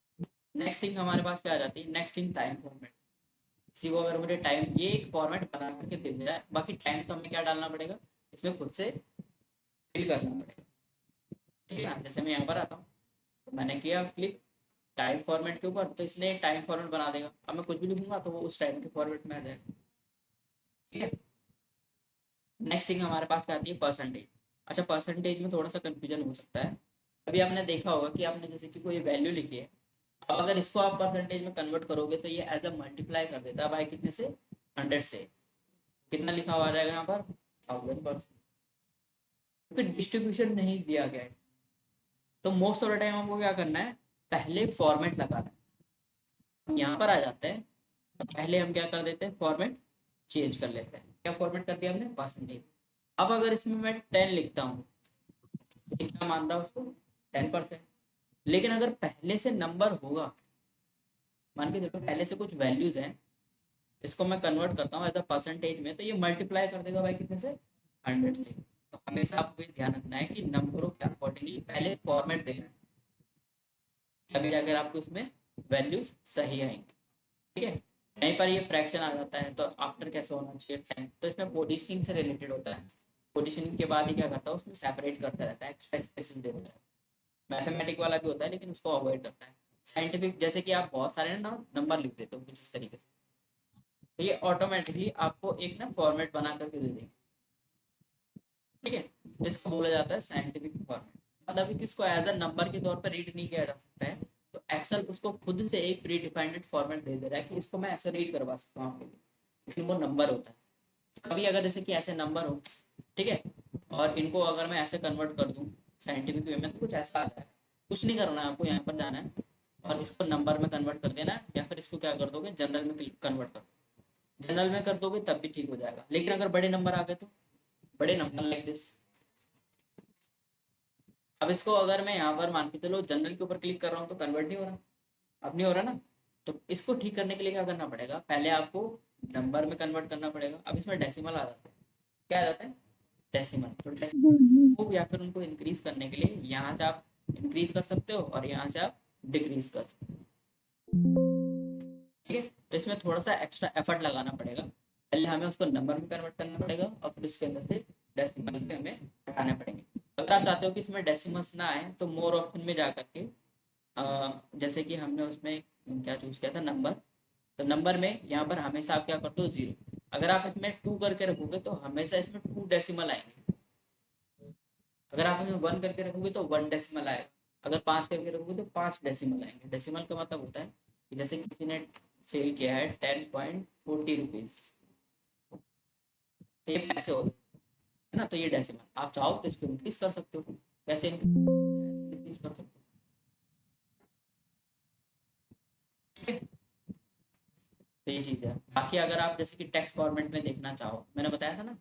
नेक्स्ट थिंग हमारे पास क्या आ जाती है, नेक्स्ट इन टाइम फॉर्मेट। किसी को अगर मुझे टाइम ये एक फॉर्मेट बना करके दे दिया है, बाकी टाइम तो हमें क्या डालना पड़ेगा, इसमें खुद से फिल करना पड़ेगा। ठीक है ना, जैसे मैं यहाँ पर आता हूँ, तो मैंने किया क्लिक टाइम फॉर्मेट के ऊपर, तो इसने टाइम फॉर्मेट बना देगा। अब मैं कुछ भी लिखूंगा तो वो उस टाइम के फॉर्मेट में आ जाएगा। ठीक है। नेक्स्ट थिंग हमारे पास क्या आती है, परसेंटेज। अच्छा, परसेंटेज में थोड़ा सा कंफ्यूजन हो सकता है। अभी आपने देखा होगा कि आपने जैसे कि कोई वैल्यू लिखी है, अब अगर इसको आप परसेंटेज में कन्वर्ट करोगे तो ये एज अ मल्टीप्लाई कर देता है बाय कितने से, 100 से। कितना लिखा हुआ आ जाएगा यहाँ पर, 1000%। क्योंकि डिस्ट्रीब्यूशन नहीं दिया गया है, तो मोस्ट ऑफ द टाइम हमको क्या करना है, पहले फॉर्मेट लगाना है। यहाँ पर आ जाते हैं तो पहले हम क्या कर देते हैं, फॉर्मेट चेंज कर लेते हैं। क्या फॉर्मेट कर दिया हमने, परसेंटेज। अब अगर इसमें मैं 10 लिखता हूँ, कितना मान रहा हूँ उसको, 10%। लेकिन अगर पहले से नंबर होगा, मान के देखो पहले से कुछ वैल्यूज हैं, इसको मैं कन्वर्ट करता हूँ एज अ परसेंटेज में, तो ये मल्टीप्लाई कर देगा भाई कितने से, 100 से। तो हमेशा आपको ये ध्यान रखना है कि नंबरों के अकॉर्डिंगली पहले फॉर्मेट देना है, तभी जाकर आपको उसमें वैल्यूज सही आएंगे। ठीक है। कहीं पर ये फ्रैक्शन आ जाता है तो आफ्टर कैसे होना चाहिए टाइम, तो इसमें पोजिशनिंग से रिलेटेड होता है। पोजिशनिंग के बाद ही क्या करता है, उसमें सेपरेट करता रहता है, एक्स्ट्रा स्पेसिस देता है। मैथमेटिक वाला भी होता है लेकिन उसको अवॉइड करता है। साइंटिफिक जैसे कि आप बहुत सारे ना नंबर लिख देते हो कुछ इस तरीके से, तो ये ऑटोमेटिकली आपको एक ना फॉर्मेट बना करके दे देंगे। ठीक है। इसको बोला जाता है साइंटिफिक फॉर्मेट। मतलब कि इसको एज अ नंबर के तौर पर रीड नहीं किया जा सकता है, तो एक्सेल उसको खुद से एक प्री डिफाइंड फॉर्मेट दे दे रहा है कि इसको मैं ऐसे रीड करवा सकता हूँ आपके लिए, लेकिन वो नंबर होता है। कभी अगर जैसे कि ऐसे नंबर हो, ठीक है, और इनको अगर मैं ऐसे कन्वर्ट कर दूँ साइंटिफिक वे में, तो कुछ ऐसा आता है। कुछ नहीं करना है आपको, यहाँ पर जाना है और इसको नंबर में कन्वर्ट कर देना है, या फिर इसको क्या कर दोगे, जनरल में कन्वर्ट कर दो। जनरल में कर दोगे तब भी ठीक हो जाएगा, लेकिन अगर बड़े नंबर आ गए तो, बड़े नंबर लाइक दिस। अब इसको अगर मैं यहाँ पर मान के चलो जनरल के ऊपर क्लिक कर रहा हूँ तो कन्वर्ट नहीं हो रहा, अब नहीं हो रहा ना। तो इसको ठीक करने के लिए क्या करना पड़ेगा, पहले आपको नंबर में कन्वर्ट करना पड़ेगा। अब इसमें डेसिमल आ जाता है, क्या आ जाता है, डेसिमल। तो डेसिमल या फिर उनको इंक्रीज करने के लिए यहाँ से आप इंक्रीज कर सकते हो और यहाँ से आप डिक्रीज कर सकते हो। ठीक है। तो इसमें थोड़ा सा एक्स्ट्रा एफर्ट लगाना पड़ेगा, पहले हमें उसको नंबर में कन्वर्ट करना पड़ेगा और फिर उसके अंदर से डेसिमल में हमें हटाने पड़ेंगे। अगर आप चाहते हो कि इसमें डेसिमल्स ना आए तो मोर ऑप्शन में जा करके जैसे कि हमने उसमें क्या चूज किया था, नंबर। तो नंबर में यहाँ पर हमेशा आप क्या करते हो, 0। अगर आप इसमें 2 करके रखोगे तो हमेशा इसमें 2 डेसिमल आएंगे। अगर आप इसमें 1 करके रखोगे तो 1 डेसिमल आएगा। अगर 5 करके रखोगे तो 5 डेसिमल आएंगे। डेसिमल का मतलब होता है कि जैसे किसी ने सेल किया है 10.40 रुपीज, तो ये पैसे होते हैं ना, तो ये डेसिमल। आप चाहो तो इसको इंक्रीज कर सकते हो, पैसे इंक्रीज कर सकते हो। ठीक है। तो ये चीज़ है। बाकी अगर आप जैसे कि टेक्स्ट फॉर्मेट में देखना चाहो, मैंने बताया था ना,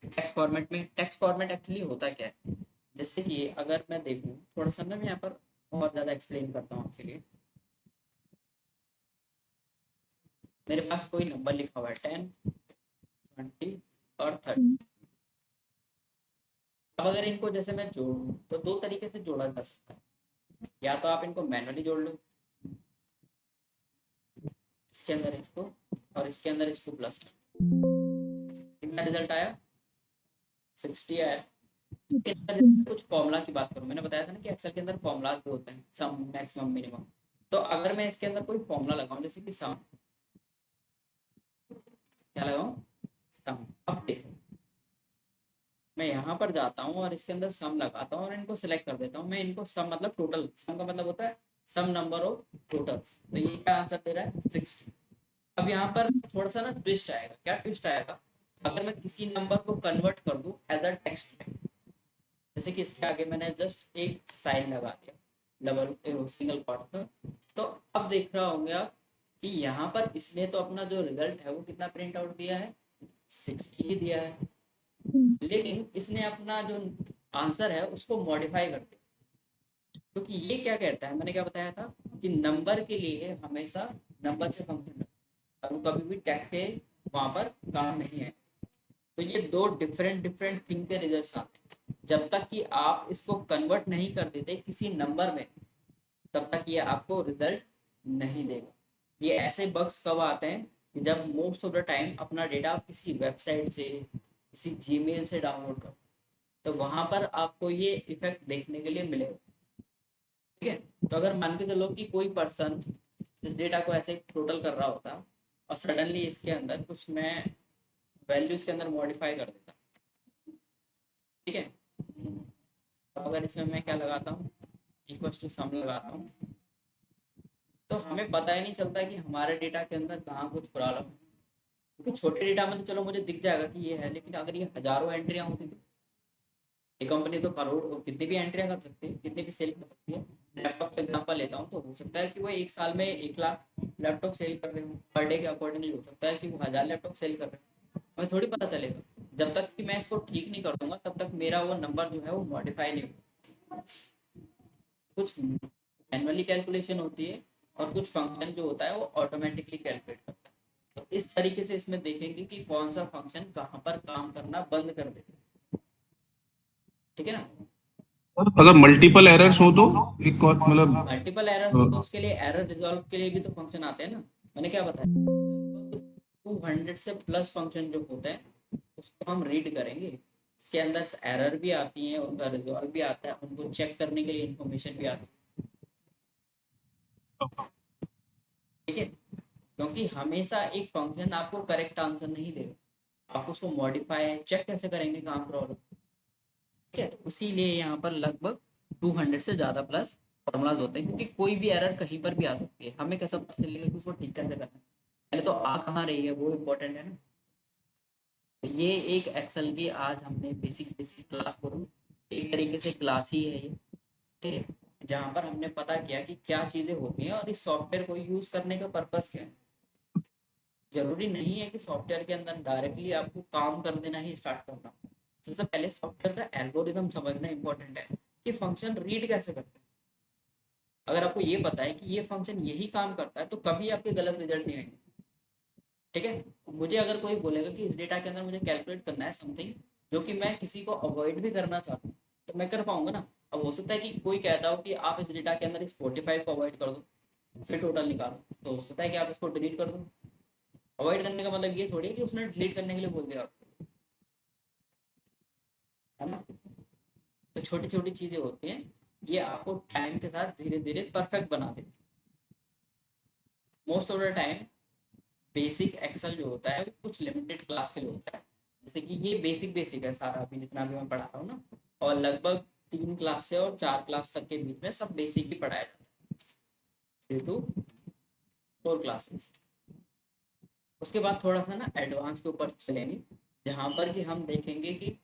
टेक्स्ट फॉर्मेट में, टेक्स्ट फॉर्मेट एक्चुअली होता क्या है, जैसे कि अगर मैं देखूँ थोड़ा सा ना, मैं यहाँ पर बहुत ज़्यादा एक्सप्लेन करता हूँ आपके लिए। मेरे पास कोई नंबर लिखा हुआ है 10, 20 और 30। अब अगर इनको जैसे मैं जोड़ूँ तो दो तरीके से जोड़ा जा सकता है। या तो आप इनको मैनुअली जोड़ लो, इसके अंदर इसको और इसके अंदर इसको प्लस कर, कितना रिजल्ट आया, 60 आया। इसके अंदर जैसे कुछ फॉर्मूला की बात करूँ, मैंने बताया था ना कि एक्सेल के अंदर फॉर्मूला भी होते हैं, सम, मैक्सिमम, मिनिमम। तो अगर मैं इसके अंदर कोई फॉर्मूला लगाऊं जैसे कि सम, क्या लगाऊं, सम। अब देखो, मैं यहाँ पर जाता हूँ और इसके अंदर सम लगाता हूँ और इनको सिलेक्ट कर देता हूँ। मैं इनको सम मतलब टोटल, सम का मतलब होता है सम नंबर ऑफ टोटल्स। तो ये क्या आंसर दे रहा है, 60। अब यहाँ पर थोड़ा सा ना ट्विस्ट आएगा। क्या ट्विस्ट आएगा, अगर मैं किसी नंबर को कन्वर्ट कर दूं एज अ टेक्स्ट में, जैसे कि इसके आगे मैंने जस्ट एक साइन लगा दिया डबल सिंगल कॉट का, तो अब देख रहा होंगे आप कि यहाँ पर इसने तो अपना जो रिजल्ट है वो कितना प्रिंट आउट दिया है, 60 ही दिया है, लेकिन इसने अपना जो आंसर है उसको मॉडिफाई कर दिया। क्योंकि ये क्या कहता है, मैंने क्या बताया था कि नंबर के लिए हमेशा नंबर से फंक्शन, अब कभी भी टैग के वहां पर काम नहीं है। तो ये दो डिफरेंट डिफरेंट थिंग के रिजल्ट आते हैं। जब तक कि आप इसको कन्वर्ट नहीं कर देते किसी नंबर में, तब तक ये आपको रिजल्ट नहीं देगा। ये ऐसे बग्स कब आते हैं कि जब मोस्ट ऑफ द टाइम अपना डेटा आप किसी वेबसाइट से, किसी जीमेल से डाउनलोड करो, तो वहां पर आपको ये इफेक्ट देखने के लिए मिलेगा। ठीक है, तो अगर मान के चलो कि कोई पर्सन इस डेटा को ऐसे टोटल कर रहा होता और सडनली इसके अंदर कुछ मैं वैल्यूज के अंदर मॉडिफाई कर देता, ठीक है, अब अगर इसमें मैं क्या लगाता हूँ, इक्वल्स टू सम लगाता हूँ, तो हमें पता ही नहीं चलता कि हमारे डेटा के अंदर कहाँ कुछ प्रॉब्लम है। क्योंकि छोटे डेटा में तो चलो मुझे दिख जाएगा कि ये है, लेकिन अगर ये हजारों एंट्रियां होती तो ये कंपनी तो करोड़ कितनी भी एंट्रियां कर सकती है, कितनी भी सेल कर सकती है। लैपटॉप का एग्जांपल लेता हूँ, तो हो सकता है कि वो एक साल में 1 लाख लैपटॉप सेल कर रहे हो, पर डे के अकॉर्डिंगली हो सकता है कि वो 1000 लैपटॉप सेल कर रहे हो, हमें थोड़ी पता चलेगा। जब तक कि मैं इसको ठीक नहीं कर दूंगा तब तक मेरा वो नंबर जो है वो मॉडिफाई नहीं होगा। कुछ मैनुअली कैलकुलेशन होती है और कुछ फंक्शन जो होता है वो ऑटोमेटिकली कैलकुलेट करता है। तो इस तरीके से इसमें देखेंगे कि कौन सा फंक्शन कहाँ पर काम करना बंद कर देता है। ठीक है ना। अगर मल्टीपल एरर्स हो तो एक और मतलब मल्टीपल एरर्स हो तो उसके लिए एरर रिजॉल्व के लिए भी तो फंक्शन आते हैं ना। मैंने क्या बताया, 200 से प्लस फंक्शन जो होते हैं उसको हम रीड करेंगे। इसके अंदर एरर भी आती हैं, उनका रिजॉल्व भी आता है, उनको चेक करने के लिए इंफॉर्मेशन भी आती है। ठीक है, क्योंकि हमेशा एक फंक्शन आपको करेक्ट आंसर नहीं देगा, आप उसको मॉडिफाई चेक कैसे करेंगे काम प्रॉब्लम। ठीक है, तो इसीलिए यहाँ पर लगभग 200 से ज़्यादा प्लस फॉर्मूलाज होते हैं, क्योंकि कोई भी एरर कहीं पर भी आ सकती है, हमें कैसे पता चलेगा कि उसको ठीक कैसे करना है। पहले तो आ कहाँ रही है वो इम्पोर्टेंट है ना। तो ये एक एक्सेल की आज हमने बेसिक बेसिक क्लास बोलो, एक तरीके से क्लास ही है ये। ठीक है, जहाँ पर हमने पता किया कि क्या चीज़ें होती हैं और इस सॉफ्टवेयर को यूज़ करने का पर्पस क्या है। जरूरी नहीं है कि सॉफ्टवेयर के अंदर डायरेक्टली आपको काम कर देना ही स्टार्ट करना। सबसे पहले सॉफ्टवेयर का एल्गोरिदम समझना इंपॉर्टेंट है कि फंक्शन रीड कैसे करते हैं। अगर आपको ये पता है कि ये फंक्शन यही काम करता है तो कभी आपके गलत रिजल्ट नहीं आएंगे। ठीक है, मुझे अगर कोई बोलेगा कि इस डेटा के अंदर मुझे कैलकुलेट करना है समथिंग जो कि मैं किसी को अवॉइड भी करना चाहता हूँ, तो मैं कर पाऊंगा ना। अब हो सकता है कि कोई कहता हो कि आप इस डेटा के अंदर इस 45 को अवॉइड कर दो, फिर टोटल निकालो, तो हो सकता है कि आप इसको डिलीट कर दो। अवॉइड करने का मतलब ये थोड़ी है कि उसने डिलीट करने के लिए बोल दिया आपको, है ना। तो छोटी छोटी चीजें होती हैं, ये आपको टाइम के साथ धीरे धीरे परफेक्ट बना देती है। Most of the time basic Excel जो होता है वो कुछ लिमिटेड क्लास के लिए होता है। जैसे कि ये बेसिक बेसिक है सारा अभी जितना भी मैं पढ़ा रहा हूँ ना, और लगभग 3 क्लास से और 4 क्लास तक के बीच में सब बेसिक ही पढ़ाया जाता है, 3 to 4 क्लासेस। उसके बाद थोड़ा सा ना एडवांस के ऊपर चलेंगे, जहाँ पर कि हम देखेंगे कि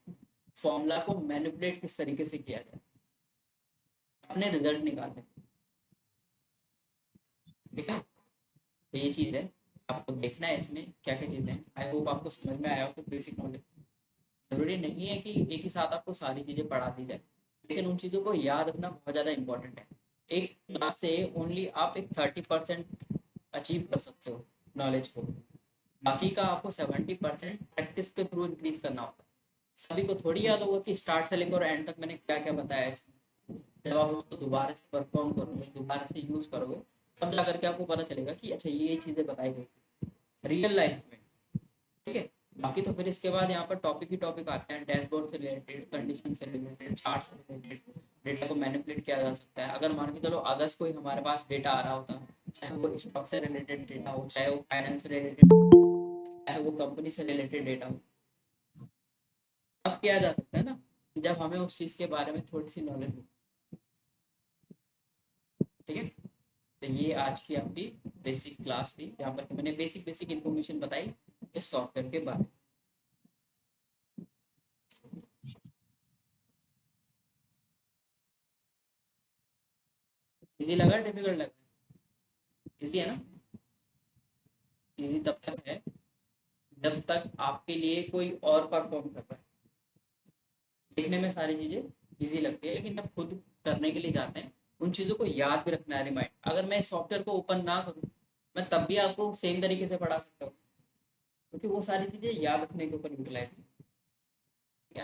फॉर्मूला को मैनिपुलेट किस तरीके से किया जाए अपने रिजल्ट निकालने। ठीक है, तो ये चीज़ है, आपको देखना है इसमें क्या क्या चीज़ें हैं। आई होप आपको समझ में आया हो तो बेसिक नॉलेज। जरूरी नहीं है कि एक ही साथ आपको सारी चीज़ें पढ़ा दी जाए, लेकिन उन चीज़ों को याद रखना बहुत ज़्यादा इंपॉर्टेंट है। एक क्लास से ओनली आप एक 30% अचीव कर सकते हो नॉलेज को, बाकी का आपको 70% प्रैक्टिस के थ्रू इंक्रीज करना होता है। सभी को थोड़ी याद होगा कि स्टार्ट से लेकर एंड तक मैंने क्या क्या बताया है इसमें। जब आप उसको दोबारा से परफॉर्म करोगे, दोबारा से यूज करोगे, तब जा करके आपको पता चलेगा कि अच्छा ये चीज़ें बताई गई रियल लाइफ में। ठीक है, बाकी तो फिर इसके बाद यहाँ पर टॉपिक ही टॉपिक आते हैं, डैशबोर्ड से रिलेटेड, कंडीशन से रिलेटेड, चार्ट से रिलेटेड, डेटा को मैनिपुलेट किया जा सकता है। अगर मान के चलो अगस्त कोई हमारे पास डेटा आ रहा होता, चाहे वो स्टॉक से रिलेटेड डेटा हो, चाहे वो फाइनेंस से रिलेटेड, चाहे वो कंपनी से रिलेटेड डेटा हो, अब किया जा सकता है ना कि जब हमें उस चीज़ के बारे में थोड़ी सी नॉलेज हो। ठीक है, तो ये आज की आपकी बेसिक क्लास थी जहाँ पर मैंने बेसिक बेसिक इन्फॉर्मेशन बताई इस सॉफ्टवेयर के बारे में। इजी लगा डिफिकल्ट लगा? इजी है ना? इजी तब तक है जब तक आपके लिए कोई और परफॉर्म कर रहा है। देखने में सारी चीजें इजी लगती है, लेकिन जब खुद करने के लिए जाते हैं उन चीजों को याद भी रखना है, रिमाइंड। अगर मैं सॉफ्टवेयर को ओपन ना करूँ, मैं तब भी आपको सेम तरीके से पढ़ा सकता हूँ, क्योंकि वो सारी चीजें याद रखने के ऊपर यूटिलाइज